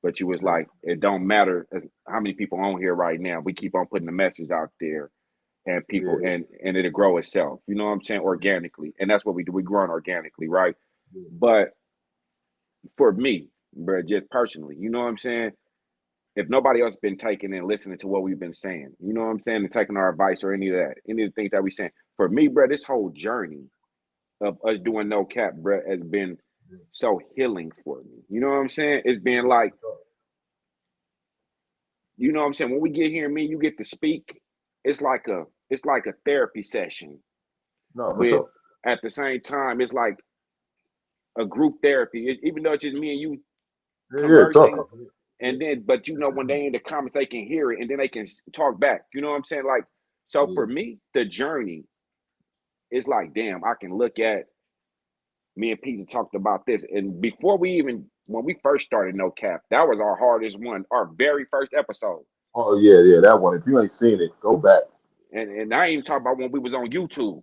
But you was Yeah, like, it don't matter how many people on here right now. We keep on putting the message out there, and people yeah, and it'll grow itself. You know what I'm saying? Organically, and that's what we do. We growing organically, right? yeah. But for me, bro, just personally, you know what I'm saying? If nobody else been taking and listening to what we've been saying, you know what I'm saying, and taking our advice or any of that, any of the things that we saying, for me, bro, this whole journey of us doing no cap, bro, has been Yeah. so healing for me. You know what I'm saying? It's been No, like, for sure. you know what I'm saying, when we get here, me, you get to speak. It's like a therapy session No, for with sure. at the same time, it's like a group therapy. Even though it's just me and you Yeah, yeah, conversing, talk. and then but when they in the comments they can hear it and then they can talk back. You know what I'm saying? Like, so Yeah, for me, the journey is like, damn, I can look at me and Peter talked about this. And before we even when we first started No Cap, that was our hardest one, our very first episode. oh yeah, yeah, that one. If you ain't seen it, go back. And I ain't even talking about when we was on YouTube.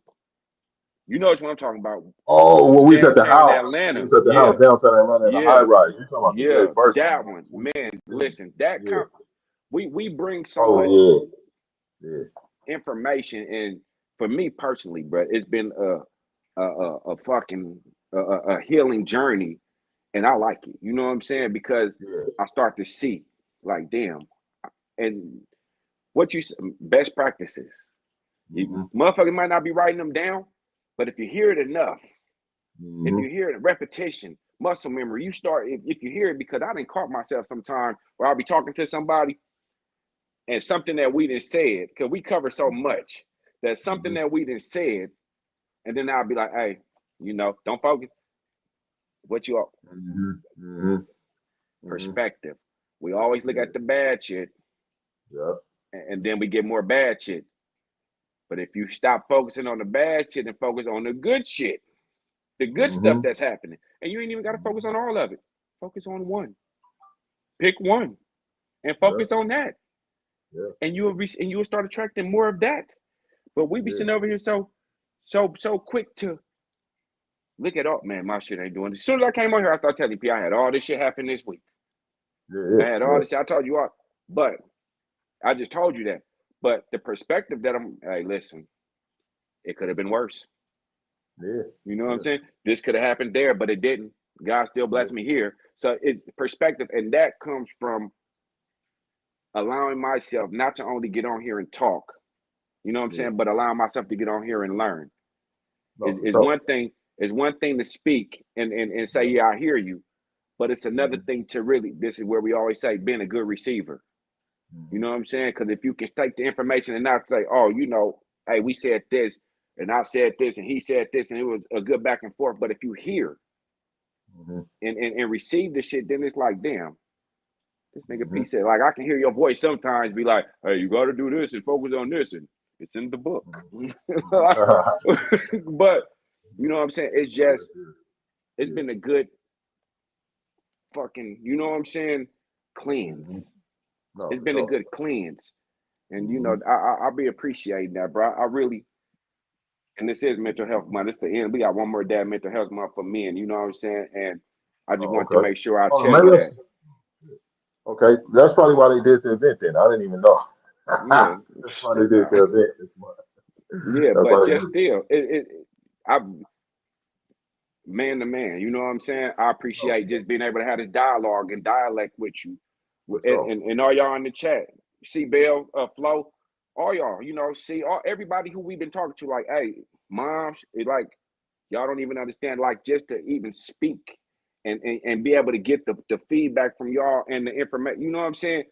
You know what I'm talking about. Oh, when we was at the Came to house. We Atlanta. was at the Yeah, house downtown Atlanta in the high yeah, rise. You talking about the very yeah. first one? That one. Man, Yeah, listen, that yeah. we bring so Oh much yeah, yeah, information, and for me personally, bro, it's been a fucking a healing journey, and I like it. You know what I'm saying? Because yeah. I start to see, like, damn, and what best practices. You Mm-hmm. motherfuckers might not be writing them down, but if you hear it enough, if Mm-hmm. you hear it, repetition, muscle memory, you start. If you hear it, because I didn't caught myself sometime where I'll be talking to somebody and something that we didn't said because we cover so much that something Mm-hmm. that we didn't said, and then I'll be like, hey, don't focus. What you Mm-hmm. Mm-hmm. Mm-hmm. perspective. We always look Yeah, at the bad shit, yeah. and then we get more bad shit. But if you stop focusing on the bad shit and focus on the good shit, the good stuff Mm-hmm. that's happening, and you ain't even got to focus Mm-hmm. on all of it. Focus on one. Pick one and Yeah, focus on that, yeah, and you'll start attracting more of that. But we be yeah, sitting over here so quick to look at, oh man, my shit ain't doing this. As soon as I came on here, I started telling P I had all this shit happen this week. yeah, I yeah, had all yeah, this shit. I told you all, but I just told you that. But the perspective that hey, listen, it could have been worse. yeah, You know what I'm yeah, saying? This could have happened there, but it didn't. God still yeah. blessed me here. So it's perspective, and that comes from allowing myself not to only get on here and talk, you know what I'm Yeah. saying, but allowing myself to get on here and learn. No, Is for is sure. one thing is one thing to speak and say, Yeah. yeah, I hear you, but it's another Mm-hmm. thing to really, this is where we always say, being a good receiver. You Mm-hmm. know what I'm saying? Because if you can take the information and not say, oh, hey, we said this and I said this and he said this and it was a good back and forth. But if you hear Mm-hmm. and receive the shit, then it's like, damn, this nigga Mm-hmm. P said, like, I can hear your voice sometimes be like, hey, you got to do this and focus on this. And it's in the book. Mm-hmm. But, you know what I'm saying? Yeah, It's yeah. been a good fucking, you know what I'm saying? Mm-hmm. Cleanse. No, It's for been a sure. good cleanse. And, Mm-hmm. I'll be appreciating that, bro. I really, and this is mental health month. It's the end. We got one more day mental health month for men. You know what I'm saying? And I just Oh, want to okay. make sure I Oh, tell maybe you that. okay. That's probably why they did the event then. I didn't even know. Yeah, That's why they did the event this month. yeah. That's But why they just did it. still, I man to man. You know what I'm saying? I No, appreciate just being able to have this dialogue and dialect with you, for and sure. and, and all y'all in the chat. See, Bell, Flo. all y'all, see all everybody who we've been talking to, like, hey, moms, like y'all don't even understand, like just to even speak and be able to get the feedback from y'all and the information. You know what I'm saying?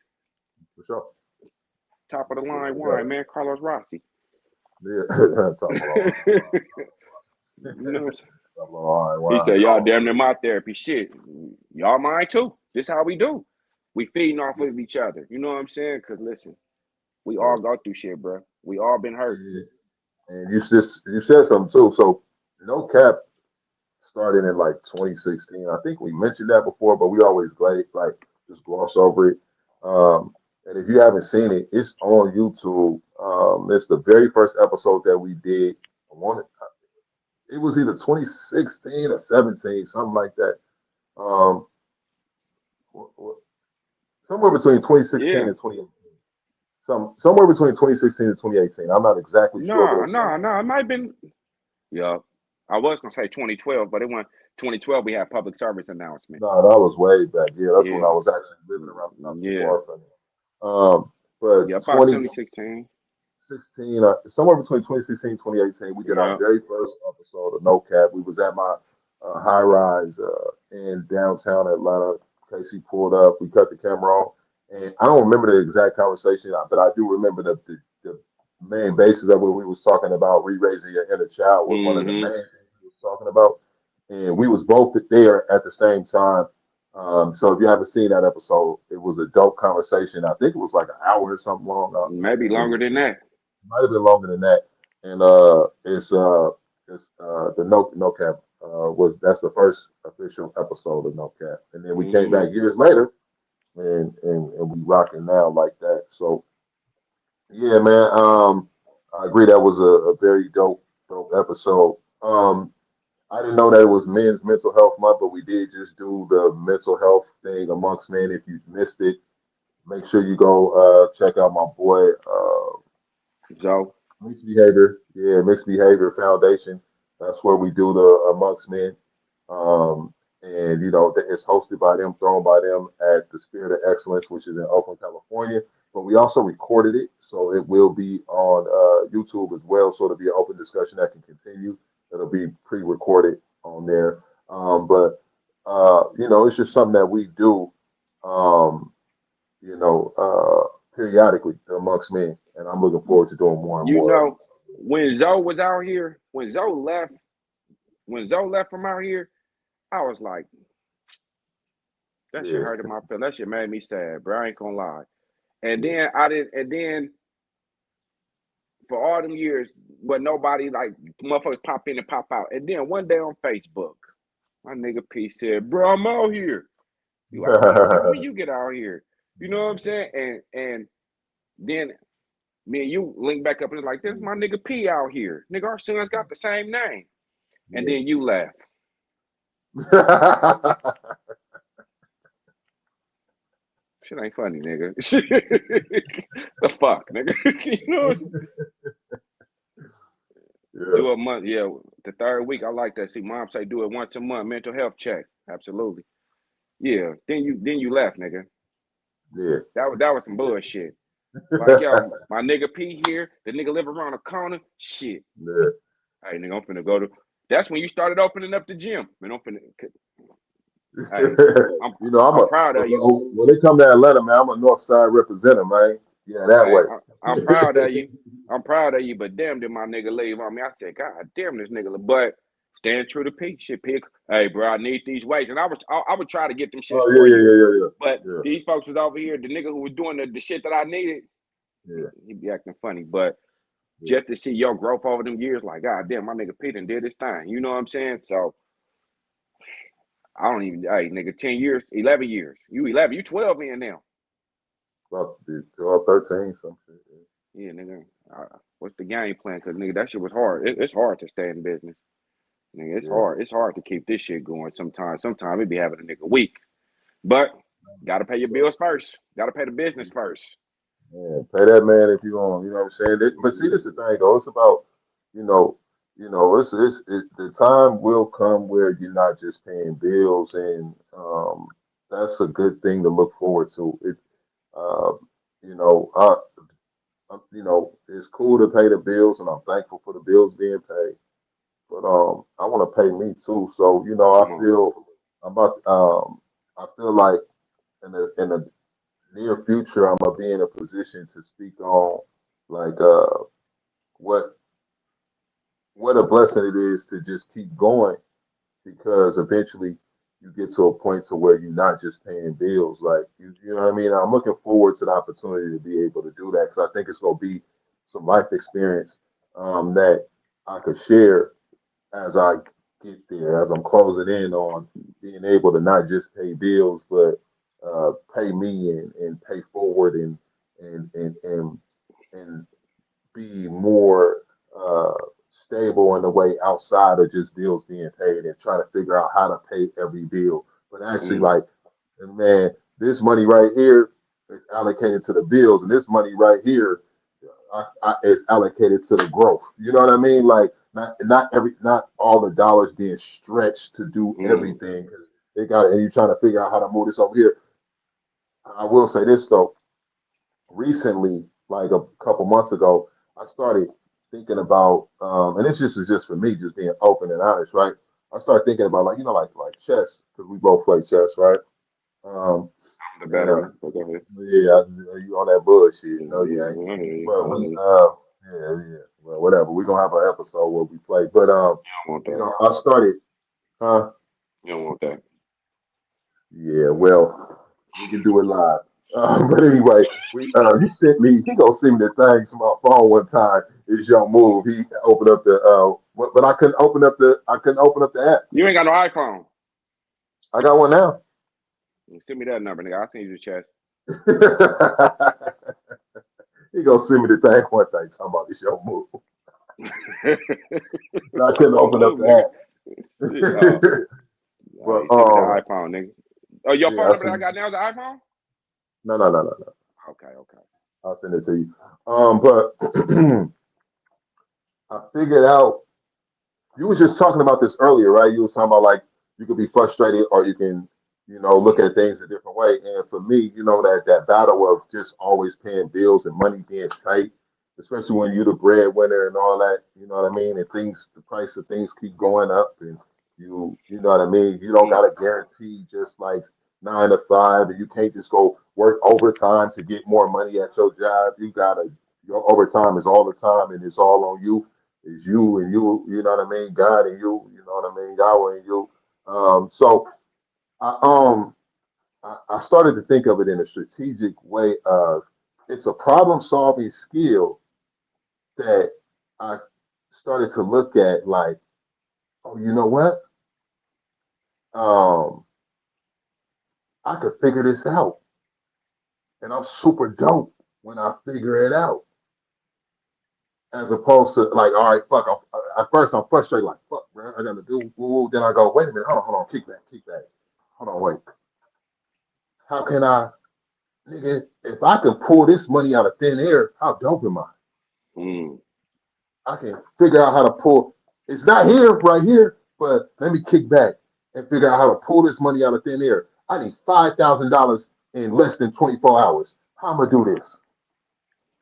For sure. Top of the line Yeah, wine, man, Carlos Rossi. yeah. Top of the You know what I'm saying? top of the line. He Wow, said, y'all no. damn near my therapy. Shit, y'all mine too. This how we do. We feeding off of each other. You know what I'm saying? Because listen, we Yeah, all go through shit, bro. We all been hurt. yeah. And you said something too. So no cap started in like 2016. I think we mentioned that before, but we always like just gloss over it. And if you haven't seen it, it's on YouTube. It's the very first episode that we did. I wanted it was either 2016 or 17, something like that. Um, somewhere between 2016 Yeah. and 2018. Somewhere between 2016 and 2018. I'm not exactly sure, but it No, was some. no, no. It might have been. Yeah. I was gonna say 2012, but it went 2012. We had public service announcement. No, that was way back. Yeah, that's when I Yeah. was actually living around not too Yeah. far from it. But Yeah. About 2016. 2016, somewhere between 2016 and 2018, we did our Yeah. very first episode of No Cap. We was at my high rise in downtown Atlanta. Kacey pulled up. We cut the camera on, and I don't remember the exact conversation, but I do remember the main basis of what we was talking about. Re-raising your inner child was one of the main Mm-hmm. things we was talking about, and we was both there at the same time. So if you haven't seen that episode, it was a dope conversation. I think it was like an hour or something long. I Maybe can't longer remember. than that. Might have been longer than that. And it's the no cap was that's the first official episode of No Cap. And then we came Mm-hmm. back years later and we rocking now like that. So yeah, man. I agree that was a very dope episode. I didn't know that it was Men's Mental Health Month, but we did just do the mental health thing amongst men. If you missed it, make sure you go check out my boy So, Mixed Behavior. Yeah, Mixed Behavior Foundation. That's where we do the amongst men. And it's hosted by them, thrown by them at the Spirit of Excellence, which is in Oakland, California. But we also recorded it, so it will be on YouTube as well. So it'll be an open discussion that can continue. It'll be pre-recorded on there. But it's just something that we do, um, periodically amongst men, and I'm looking forward to doing more and you more of them. know, when Zoe was out here, when Zoe left from out here, I was like, that shit Yeah, hurted my feelings. That shit made me sad, bro. I ain't gonna lie. And yeah. then I didn't. And then for all them years, but nobody like motherfuckers pop in and pop out. And then one day on Facebook, my nigga P said, "Bro, I'm out here." You like, when you get out here, you know what I'm saying? And then me and you link back up and it's like, this is my nigga P out here. Nigga, our sons got the same name. And Yeah. then you laugh. Shit ain't funny, nigga. The fuck, nigga. You know what I'm saying? Yeah, Do a month, yeah. The third week, I like that. See, mom say do it once a month, mental health check. Absolutely. Yeah. Then you left, nigga. yeah, That was some bullshit. Like, yo, my nigga P here, the nigga live around the corner. Shit. yeah. Hey, nigga, I'm finna go to. That's when you started opening up the gym. Man, I'm finna. Hey, I'm You know, I'm proud of you. when they come to Atlanta, man, I'm a North Side representative, man. Yeah, that Hey, way. I'm proud of you. I'm proud of you, but damn, did my nigga leave on me? I said, God damn, this nigga. But staying true to P, shit, P. Hey, bro, I need these weights, and I would try to get them shits Oh yeah, for you. yeah, yeah, But yeah, these folks was over here. The nigga who was doing the shit that I needed, yeah, he be acting funny. But yeah, just to see your growth over them years, like, God damn, my nigga P done did his thing. You know what I'm saying? So I don't even. Hey, nigga, 10 years, 11 years. You 11, you 12 in now. about to be 12, 13, some shit. Yeah, nigga. What's the game plan? Because nigga, that shit was hard. It's hard to stay in business. Nigga, it's Yeah, hard. It's hard to keep this shit going sometimes. Sometimes it be having a nigga weak. But gotta pay your bills first. Gotta pay the business first. man, pay that man if you want. You know what I'm saying? But see, this is the thing, though. It's about, you know, the time will come where you're not just paying bills, and that's a good thing to look forward to. Uh, you know, it's cool to pay the bills, and I'm thankful for the bills being paid. But I want to pay me too. So Come on. I'm about I feel like in the near future, I'm gonna be in a position to speak on like what what a blessing it is to just keep going because eventually you get to a point to where you're not just paying bills. Like you know what I mean. I'm looking forward to the opportunity to be able to do that because I think it's gonna be some life experience that I could share as I get there, as I'm closing in on being able to not just pay bills, but pay me and pay forward and be more uh, stable in the way outside of just bills being paid and trying to figure out how to pay every bill. But actually, Mm, like, man, this money right here is allocated to the bills, and this money right here is allocated to the growth. You know what I mean? Like, not all the dollars being stretched to do mm, everything because they got, and you're trying to figure out how to move this over here. I will say this though, recently, like a couple months ago, I started thinking about, and this just is just for me, just being open and honest, right? I started thinking about like like chess because we both play chess, right? Um, I'm the and veteran. But go ahead. yeah, you on that bullshit? No, you ain't. Mm, I hear you. But I hear we, you. yeah. Well, whatever. We're gonna have an episode where we play. But I want that. I started, huh? You don't want that. Yeah, well, we can do it live. But anyway, he sent me. He gonna send me the thing to my phone one time. It's your move. He opened up the but I couldn't open up the app. You ain't got no iPhone. I got one now. Send me that number, nigga. I'll send you the chest. He gonna send me the thing one thing talking about it's your move. But I couldn't Don't open up move, nigga. the Shit, oh, app. But hey, send me the iPhone, nigga. Oh, your yeah, phone I number that I send got now is the iPhone? no. Okay, okay. I'll send it to you. But I figured out. You was just talking about this earlier, right? You was talking about like you could be frustrated or you can, look at things a different way. And for me, that battle of just always paying bills and money being tight, especially when you're the breadwinner and all that, you know what I mean? And the price of things keep going up and you know what I mean? You don't Mm, got a guarantee just like 9 to 5 and you can't just go work overtime to get more money at your job. Your overtime is all the time and it's all on you is you and you know what I mean, God and you know what I mean, Yahweh and you. So I I started to think of it in a strategic way of it's a problem solving skill that I started to look at like, oh, you know what? Um, I could figure this out, and I'm super dope when I figure it out. As opposed to like, all right, fuck. At first, I'm frustrated, like, fuck, bro, I gotta do. Woo. Then I go, wait a minute, hold on, kick that. Hold on, wait. How can I, nigga, if I can pull this money out of thin air, how dope am I? mm, I can figure out how to pull. It's not here, right here, but let me kick back and figure out how to pull this money out of thin air. I need $5,000 in less than 24 hours. How am I gonna do this?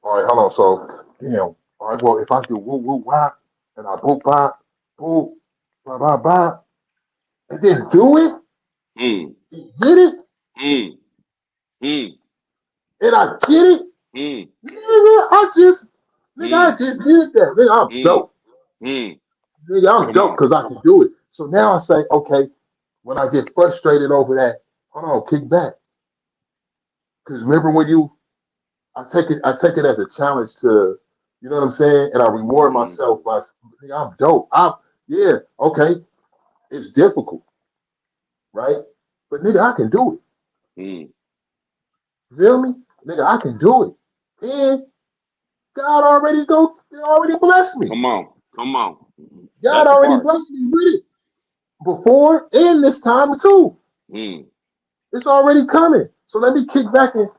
All right, hold on. So, damn. All right, well, if I do woo woo wah and I boop bop, boop, bop bop bop, and then do it, mm, get it, mm, mm, and I get it, mm, nigga, I mm, just did that. Nigga, I'm mm, dope. mm. Nigga, I'm Come dope on. because I can do it. So now I say, okay, when I get frustrated over that, hold on, kick back. Because remember when I take it as a challenge to, you know what I'm saying? And I reward Mm, myself by, "Nigga, I'm dope. Yeah, okay, it's difficult, right? But nigga, I can do it. mm. You feel me? Nigga, I can do it. And already blessed me. Come on. Come on. God That's the already part. blessed me with it before and this time too. Mm, It's already coming. So let me kick back and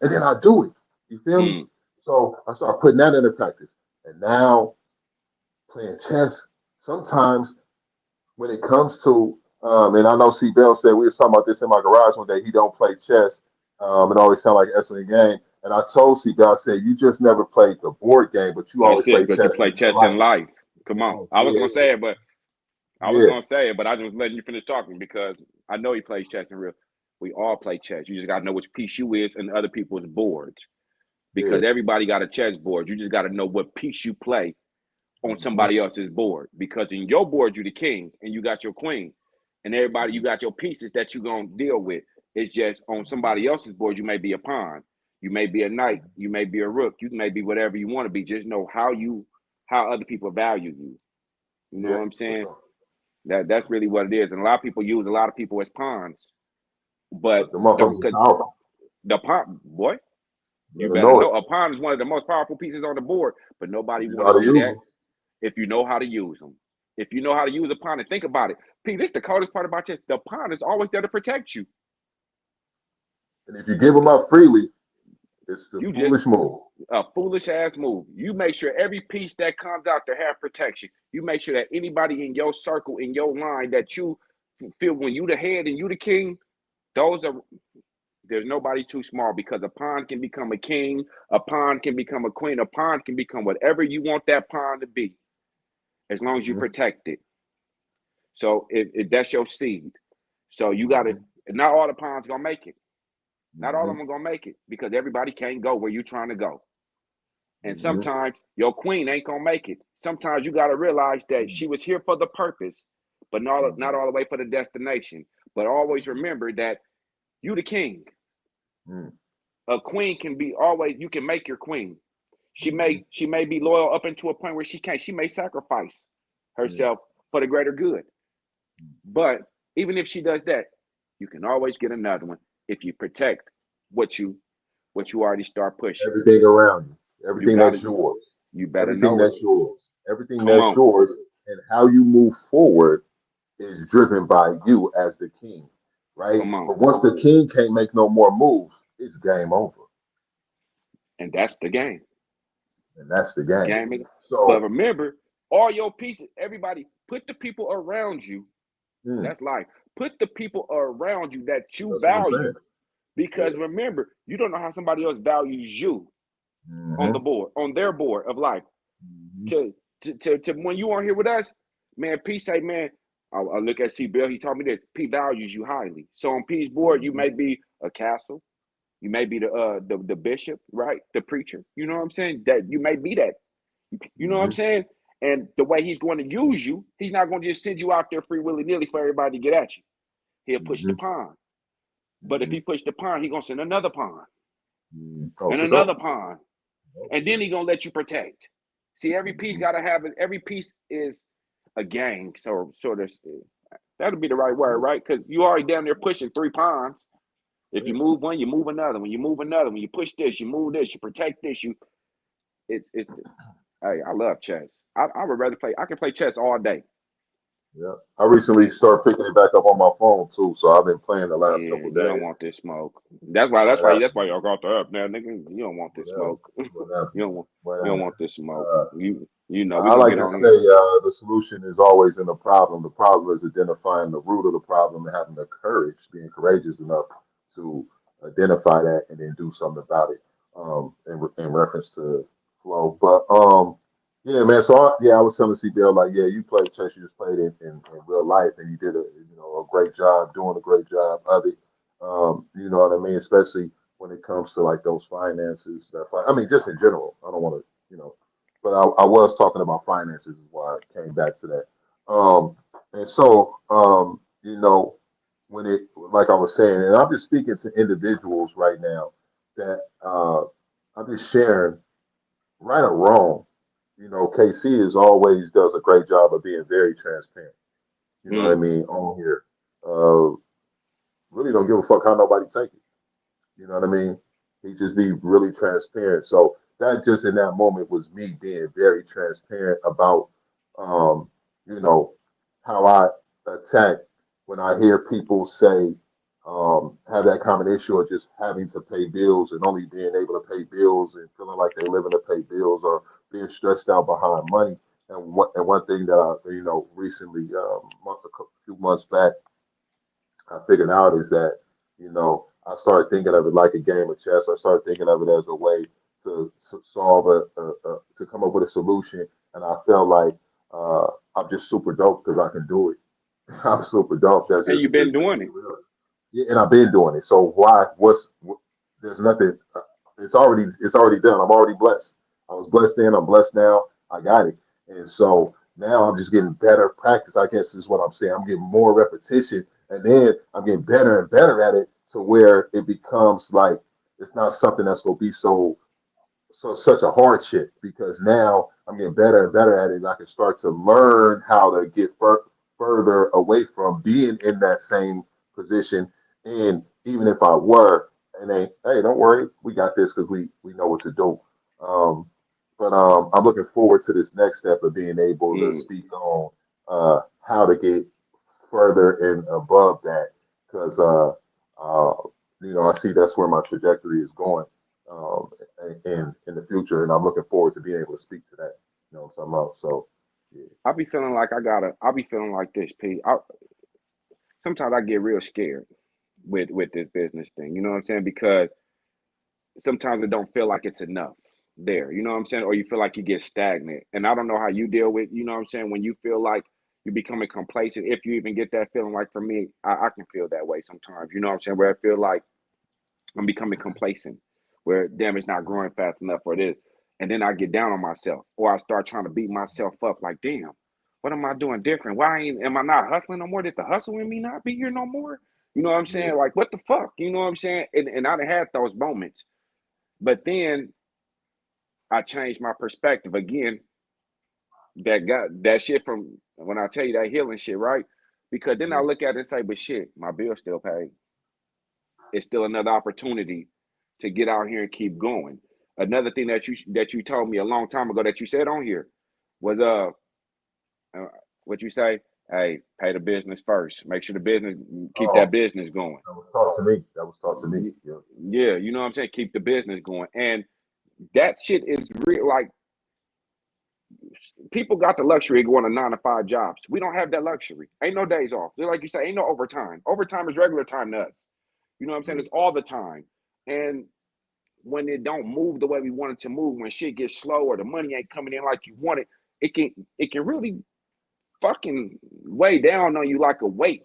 then I'll do it. You feel me? mm, So I start putting that into practice. And now playing chess, sometimes when it comes to, and I know C. Bell said we was talking about this in my garage one day. He don't play chess. It always sounds like an excellent game. And I told CB, I said, you just never played the board game, but you always That's it, played because you chess play in real chess in life. life. Come on. Oh, I was yeah, gonna say it, but yeah, I just was letting you finish talking because I know he plays chess in real. We all play chess. You just gotta know which piece you is in other people's boards. yeah. Because everybody got a chess board. You just gotta know what piece you play on Hmm. somebody else's board. Because in your board, you're the king and you got your queen. And everybody, you Hmm. got your pieces that you're gonna deal with. It's just on somebody else's board, you may be a pawn, you may be a knight, you may be a rook, you may be whatever you want to be. Just know how other people value you. You know Yeah, what I'm for saying? sure. That's really what it is. And a lot of people use a lot of people as pawns, but But the motherfuckers don't are cause powerful. the pawn boy, You you better better know it. know a pawn is one of the most powerful pieces on the board, but nobody If you know want to how to see use that them. if you know how to use them. If you know how to use a pawn and think about it, Pete, this is the coldest part about chess. The pawn is always there to protect you. And if you give them up freely, it's the You just foolish move. a foolish ass move. You make sure every piece that comes out there have protection. You make sure that anybody in your circle, in your line, that you feel when you the head and you the king, those are there's nobody too small because a pawn can become a king, a pawn can become a queen, a pawn can become whatever you want that pawn to be, as long as you Hmm. protect it. So if that's your seed. So you gotta Hmm. not all the pawns gonna make it. Not all of Hmm. them are gonna make it because everybody can't go where you're trying to go. And Hmm. sometimes your queen ain't gonna make it. Sometimes you gotta realize that she was here for the purpose, but not Hmm. all the way for the destination. But always remember that you the king. Hmm. A queen can be always you can make your queen. She Hmm. may be loyal up into a point where she can't. She may sacrifice Yeah. herself for the greater good. But even if she does that, you can always get another one if you protect what you what you already start pushing. Everything around you, You everything got that's it. yours, You better everything know it. that's yours, everything Come that's on. yours, and how you move forward is driven by you as the king, right? Come on. But once the king can't make no more moves, it's game over, And that's the game. and that's the The game. game is. But So remember, all your pieces, everybody, put the people around you. mm, That's life. Put the people around you that you that's what I'm saying. value. Because Yeah. remember, you don't know how somebody else values you on the Hmm. board, on their board of life. Hmm. To when you aren't here with us, man, P say, man, I look at C Bill, he told me this. P values you highly. So on P's board, you Hmm. may be a castle, you may be the bishop, right? The preacher. You know what I'm saying? That you may be that. You know what I'm Hmm. saying? And the way he's going to use you, he's not going to just send you out there free willy nilly for everybody to get at you. He'll push the Hmm. pawn. But if Hmm. he push the pawn, he's gonna send another pawn Oh, and for sure. another pawn, Oh, for and then sure. he's gonna let you protect. See, every piece Hmm. gotta have it. Every piece is a gang. So sort of that'll be the right word, right? Because you already down there pushing three pawns. If you Yeah. move one, you move another. When you move another, when you push this, you move this, you protect this. It's. Hey, I love chess. I would rather play. I can play chess all day. Yeah. I recently And started picking it back up on my phone too, so I've been playing the last yeah, couple of you don't days. want this smoke. That's why. That's What why. happened? That's why y'all got the up now, nigga. You don't want this Whatever. smoke. What You happened? don't want. What You don't happened? want this smoke. Uh, You know we I gonna like get to on say here. the solution is always in the problem. The problem is identifying the root of the problem and having the courage, being courageous enough to identify that and then do something about it. In reference to flow, but yeah, man. So I was telling CBL like, yeah, you played chess, you just played it in real life, and you did a great job doing a great job of it. You know what I mean? Especially when it comes to like those finances. I mean, just in general. I don't want to, but I was talking about finances is why I came back to that. And so, when it, like I was saying, and I'm just speaking to individuals right now that I'm just sharing, right or wrong. KC is always does a great job of being very transparent. You know what I Mm, mean on here. Uh, really don't give a fuck how nobody take it. You know what I mean? He just be really transparent. So that just in that moment was me being very transparent about, um, you know, how I attack when I hear people say, have that common issue of just having to pay bills and only being able to pay bills and feeling like they're living to pay bills or being stressed out behind money. And one thing that I, recently, a few months back, I figured out is that, I started thinking of it like a game of chess. I started thinking of it as a way to solve to come up with a solution. And I felt like I'm just super dope because I can do it. I'm super dope. That's And just you've been doing it. yeah, and I've been doing it. So why? There's nothing. It's already done. I'm already blessed. I was blessed then. I'm blessed now. I got it. And so now I'm just getting better practice. I guess is what I'm saying. I'm getting more repetition, and then I'm getting better and better at it to where it becomes like it's not something that's gonna be such a hardship because now I'm getting better and better at it. And I can start to learn how to get further away from being in that same position. And even if I were, and hey, don't worry, we got this because we know what to do. Um, but I'm looking forward to this next step of being able to Mm. speak on how to get further and above that because I see that's where my trajectory is going um, in the future, and I'm looking forward to being able to speak to that. You know what I'm talking about? So, yeah, I'll be feeling like this, Pete. Sometimes I get real scared with this business thing. You know what I'm saying? Because sometimes it don't feel like it's enough there. You know what I'm saying? Or you feel like you get stagnant. And I don't know how you deal with, you know what I'm saying, when you feel like you're becoming complacent, if you even get that feeling. Like for me, I can feel that way sometimes. You know what I'm saying? Where I feel like I'm becoming complacent, where damn it's not growing fast enough for this. And then I get down on myself, or I start trying to beat myself up like, damn, what am I doing different? Am I not hustling no more? Did the hustle in me not be here no more? You know what I'm yeah, saying? Like, what the fuck? You know what I'm saying? And I've had those moments. But then I changed my perspective again. That got that shit from when I tell you that healing shit, right? Because then I yeah, look at it and say, but shit, my bill's still paid. It's still another opportunity to get out here and keep going. Another thing that you told me a long time ago that you said on here was uh what you say, hey, pay the business first. Make sure the business keep that oh, business going. that was taught to me. That was taught to me. Yeah, Yeah, you know what I'm saying? Keep the business going. And that shit is real. Like, people got the luxury of going to 9 to 5 jobs. We don't have that luxury. Ain't no days off. Just like you say, ain't no overtime. Overtime is regular time to us. You know what I'm saying? yeah, It's all the time. And when it don't move the way we want it to move, when shit gets slow or the money ain't coming in like you want it, it can really fucking weigh down on you like a weight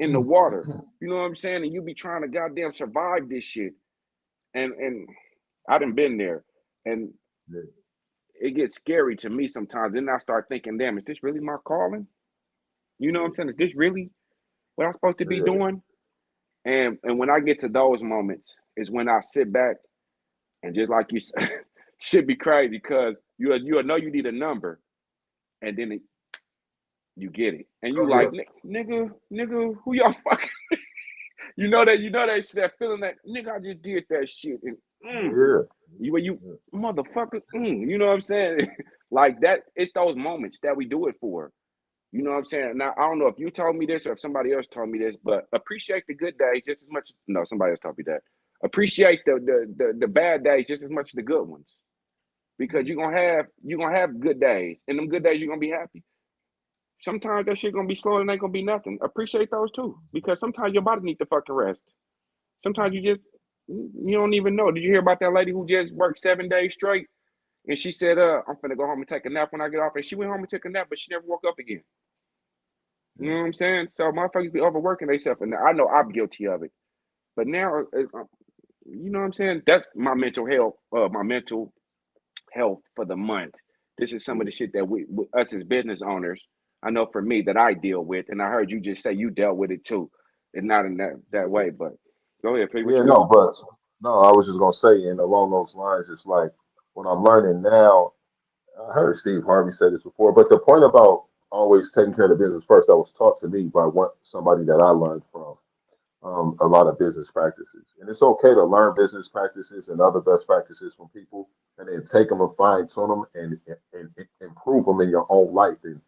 in the water. You know what I'm saying? And you be trying to goddamn survive this shit. And I done been there. And yeah, it gets scary to me sometimes. Then I start thinking, damn, is this really my calling? You know what I'm saying? Is this really what I'm supposed to be yeah, doing? And when I get to those moments is when I sit back and just like you said, shit be crazy because you know you need a number, and then you get it, and you oh like, yeah, nigga, who y'all fucking? You know that feeling that nigga, I just did that shit, and yeah, you yeah, motherfucker, you know what I'm saying? Like that, it's those moments that we do it for. You know what I'm saying? Now, I don't know if you told me this or if somebody else told me this, but appreciate the good days just as much. No, somebody else told me that. Appreciate the bad days just as much as the good ones, because you're gonna have good days, and them good days you're gonna be happy. Sometimes that shit gonna be slow and ain't gonna be nothing. Appreciate those too, because sometimes your body needs to fucking rest. Sometimes you don't even know. Did you hear about that lady who just worked 7 days straight? And she said, I'm finna go home and take a nap when I get off. And she went home and took a nap, but she never woke up again. You know what I'm saying? So motherfuckers be overworking themselves, and I know I'm guilty of it. But now, you know what I'm saying? That's my mental health for the month. This is some of yeah. the shit that us as business owners, I know for me that I deal with, and I heard you just say you dealt with it too, and not in that way. But go ahead, Pete. What Yeah, you got? no, but no, I was just gonna say, and along those lines, it's like what I'm learning now. I heard Steve Harvey say this before, but the point about always taking care of the business first, that was taught to me by somebody that I learned from a lot of business practices. And it's okay to learn business practices and other best practices from people, and then take them and fine tune them and improve them in your own life and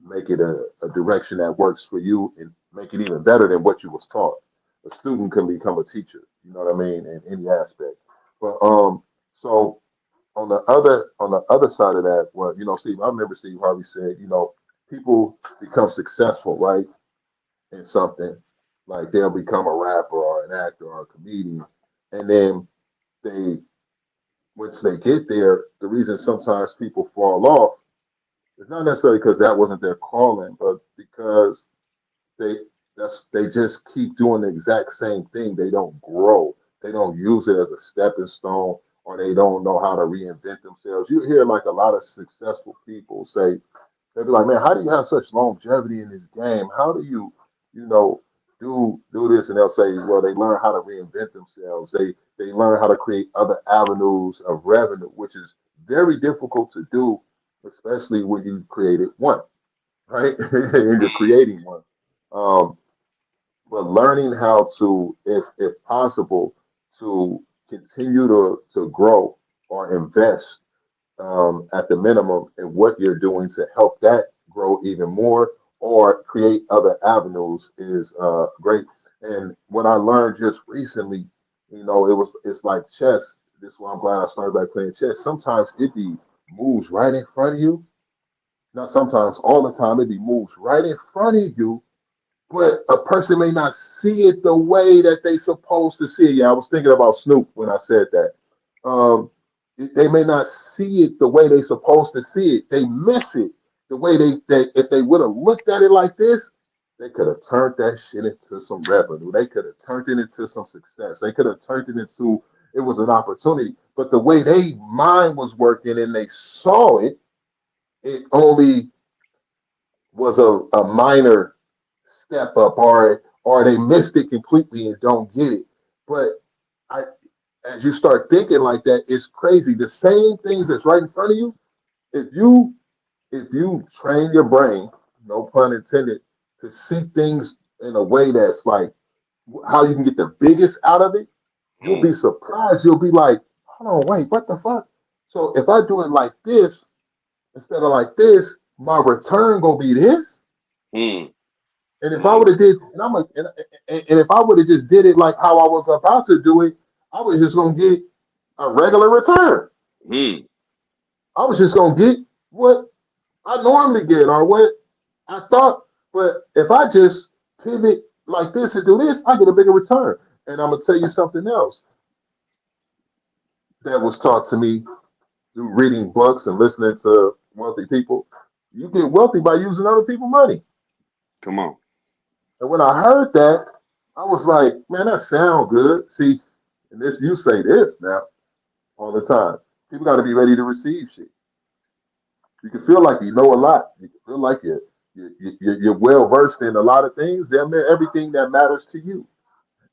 make it a direction that works for you and make it even better than what you was taught. A student can become a teacher, you know what I mean, in any aspect. But so on the other side of that, well, Steve, I remember Steve Harvey said, people become successful, right, in something, Like they'll become a rapper or an actor or a comedian, and then they once they get there, the reason sometimes people fall off is not necessarily because that wasn't their calling, but because they they just keep doing the exact same thing. They don't grow. They don't use it as a stepping stone, or they don't know how to reinvent themselves. You hear like a lot of successful people say, they'll be like, "Man, how do you have such longevity in this game? How do you, you know, do this?" And they'll say, "Well, they learn how to reinvent themselves. They learn how to create other avenues of revenue, which is very difficult to do, especially when you created one, right? And you're creating one." Um, but learning how to, if possible, to continue to grow or invest at the minimum in what you're doing to help that grow even more or create other avenues is great. And what I learned just recently, it's like chess. This is why I'm glad I started by playing chess. Sometimes it be moves right in front of you. Not sometimes, all the time, it be moves right in front of you, but a person may not see it the way that they supposed to see it. Yeah, I was thinking about Snoop when I said that. Um, they may not see it the way they supposed to see it. They miss it the way they if they would have looked at it like this, they could have turned that shit into some revenue. They could have turned it into some success. They could have turned it into it was an opportunity. But the way they mind was working and they saw it, it only was a minor step up, or they missed it completely and don't get it. But I, as you start thinking like that, it's crazy. The same things that's right in front of you. If you train your brain, no pun intended, to see things in a way that's like how you can get the biggest out of it, you'll Mm, be surprised. You'll be like, hold on, wait, what the fuck? So if I do it like this instead of like this, my return gonna be this. mm, And if I mm, would have did, and if I would have just did it like how I was about to do it, I was just gonna get a regular return. mm. I was just gonna get what I normally get or what I thought. But if I just pivot like this and do this, I get a bigger return. And I'm gonna tell you something else that was taught to me through reading books and listening to wealthy people. You get wealthy by using other people's money. Come on. And when I heard that, I was like, man, that sound good. See, and this you say this now all the time. People got to be ready to receive shit. You can feel like you know a lot. You can feel like you're well versed in a lot of things, damn near everything that matters to you.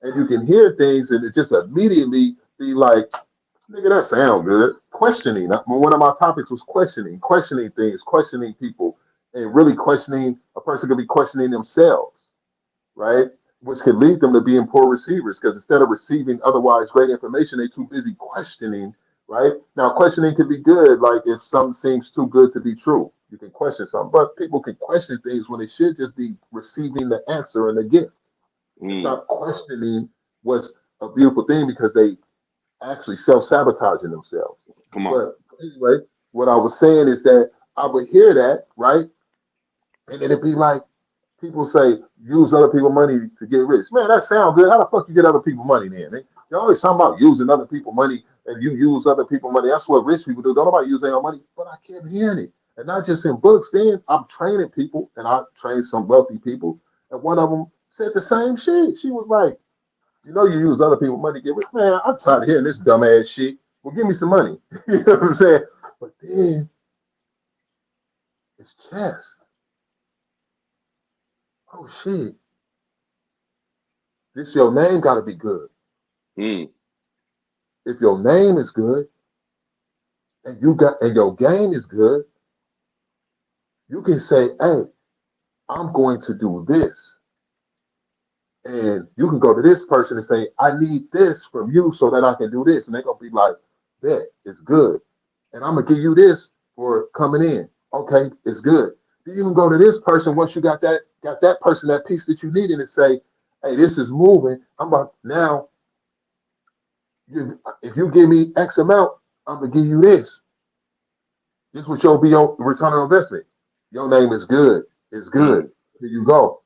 And you can hear things and it just immediately be like, nigga, that sound good. Questioning. One of my topics was questioning things, questioning people, and really questioning. A person could be questioning themselves, right? Which could lead them to being poor receivers because instead of receiving otherwise great information, they're too busy questioning, right? Now, questioning can be good, like if something seems too good to be true, you can question something, but people can question things when they should just be receiving the answer and the gift. And Mm, stop questioning what's a beautiful thing because they actually self-sabotaging themselves. come on. But anyway, what I was saying is that I would hear that, right? And then it'd be like, people say use other people's money to get rich. Man, that sounds good. How the fuck you get other people's money then? They always talking about using other people's money and you use other people's money. That's what rich people do. Don't nobody use their own money. But I kept hearing it. And not just in books. Then I'm training people and I trained some wealthy people. And one of them said the same shit. She was like, you use other people's money to get rich. Man, I'm tired of hearing this dumbass shit. Well, give me some money. You know what I'm saying? But then it's chess. Oh shit. This your name gotta be good. Mm, If your name is good and your game is good, you can say, "Hey, I'm going to do this," and you can go to this person and say, "I need this from you so that I can do this," and they're gonna be like, "That is good," and I'm gonna give you this for coming in. Okay, it's good. Then you can go to this person once you got that person that piece that you needed and say, "Hey, this is moving. I'm about now. If you give me X amount, I'm gonna give you this. This was your be your return on investment. Your name is good. It's mm, good. Here you go.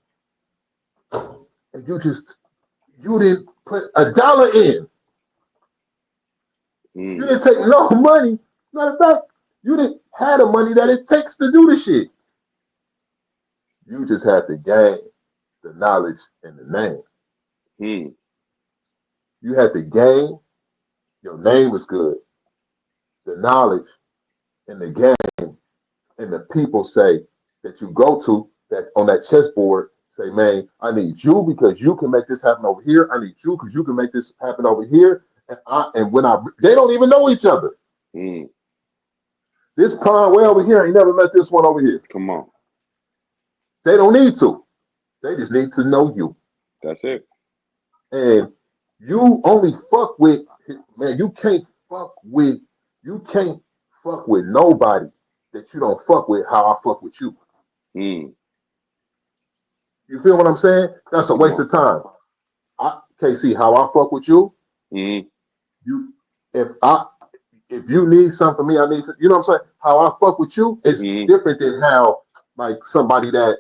and you didn't put $1 in. You didn't take no money. Matter of fact, you didn't have the money that it takes to do the shit. You just had to gain the knowledge and the name. You had to gain. Your name was good. The knowledge and the game and the people say that you go to that on that chessboard say, man, I need you because you can make this happen over here. I need you because you can make this happen over here. And when they don't even know each other. This pawn way over here ain't never met this one over here. Come on. They don't need to. They just need to know you. That's it. And you only fuck with, man, you can't fuck with nobody that you don't fuck with how I fuck with you. You feel what I'm saying? That's a waste of time. Kacey, how I fuck with you, you if you need something from me, I need, you know what I'm saying? How I fuck with you is different than how like somebody that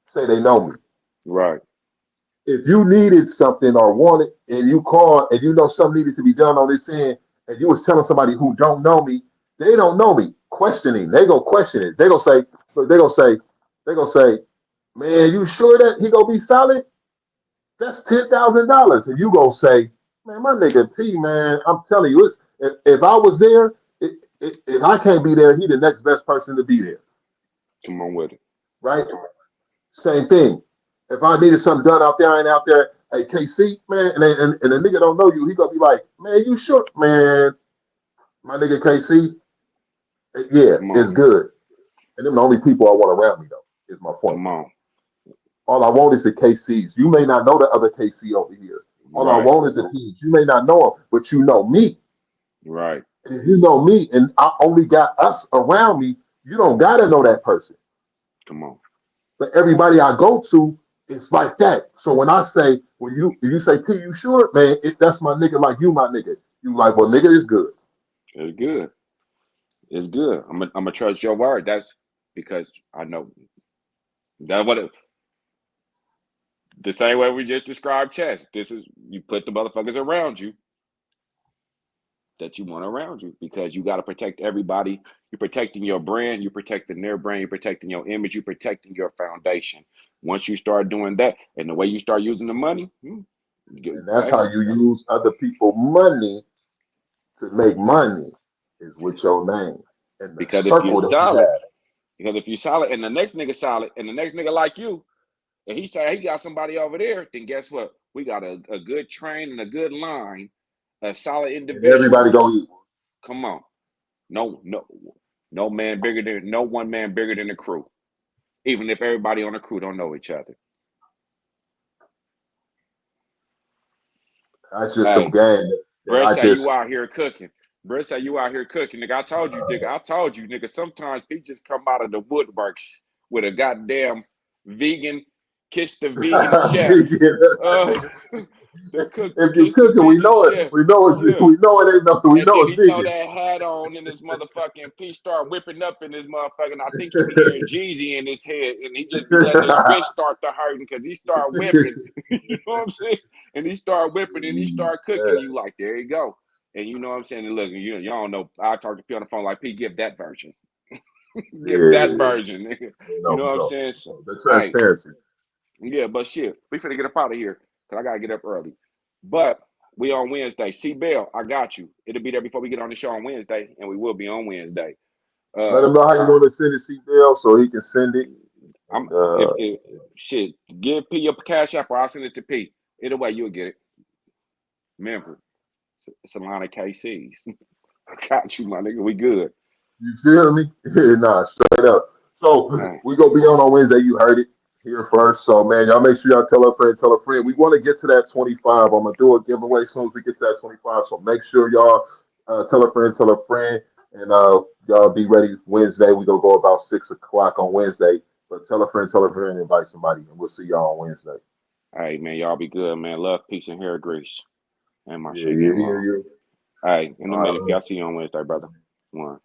say they know me. Right. If you needed something or wanted and you called and you know something needed to be done on this end and you was telling somebody who don't know me, they don't know me, questioning, they go question it. They gonna say, man, you sure that he gonna be solid? That's $10,000. And you gonna say, man, my nigga P, man, I'm telling you, if I was there, if I can't be there, he the next best person to be there. Come on with it. Right? Same thing. If I needed something done out there, I ain't out there. Hey, KC, man, and the nigga don't know you, he gonna be like, man, you sure? Man, my nigga KC, yeah, it's good. And them the only people I want around me, though, is my point. Come on. All I want is the KCs. You may not know the other KC over here. All I want is the P's. You may not know them, but you know me. Right. And if you know me and I only got us around me, you don't gotta know that person. Come on. But everybody I go to, it's like that. So when I say, if you say, P, you sure? Man, that's my nigga, like you my nigga. You like, well, nigga, it's good. It's good. It's good. I'm gonna trust your word. That's because I know that the same way we just described chess. This is, you put the motherfuckers around you that you want around you because you got to protect everybody. You're protecting your brand. You're protecting their brand. You're protecting your image. You're protecting your foundation. Once you start doing that, and the way you start using the money, and that's how you use other people's money to make money is with your name and the because circle if you're that you solid, have. because if you're solid, and the next nigga solid, and the next nigga like you, and he said he got somebody over there, then guess what? We got a good train and a good line of solid individuals. And everybody go eat. Come on. No man bigger than, no one man bigger than the crew. Even if everybody on the crew don't know each other. That's just some game. Brett say you out here cooking. Brett say you out here cooking. Nigga, I told you, nigga, sometimes he just come out of the woodworks with a goddamn vegan, kiss the vegan chef. If you're cooking, we know it. We know it. We know it ain't nothing. We know it's vegan. And then he throw that hat on and his motherfucking piece start whipping up in his motherfucking. I think he be hearing Jeezy in his head, and he just be letting his wrist start to hurting because he start whipping. You know what I'm saying? And he start whipping and he start cooking. You like, there you go. And you know what I'm saying? And look, you don't know. I talk to P on the phone like, P, give that version. Give that version, nigga. You know what I'm saying? So, the transparency. Yeah, but shit, we finna get up out of here because I gotta get up early. But we on Wednesday. C Bell, I got you. It'll be there before we get on the show on Wednesday, and we will be on Wednesday. Let him know how you want to send it, C Bell, so he can send it. And, shit, give P your cash app, or I'll send it to P. Either way, you'll get it. Remember, Solana KC's. I got you, my nigga. We good. You feel me? Nah, straight up. So we gonna be on Wednesday. You heard it here first. So man, y'all make sure y'all tell a friend, tell a friend. We want to get to that 25. I'm gonna do a giveaway as soon as we get to that 25. So make sure y'all tell a friend, and y'all be ready Wednesday. We gonna go about 6 o'clock on Wednesday. But tell a friend, invite somebody, and we'll see y'all on Wednesday. All right, man. Y'all be good, man. Love, peace, and hair grease. And my shit. Yeah. All right, in a minute. I'll see you on Wednesday, brother. One.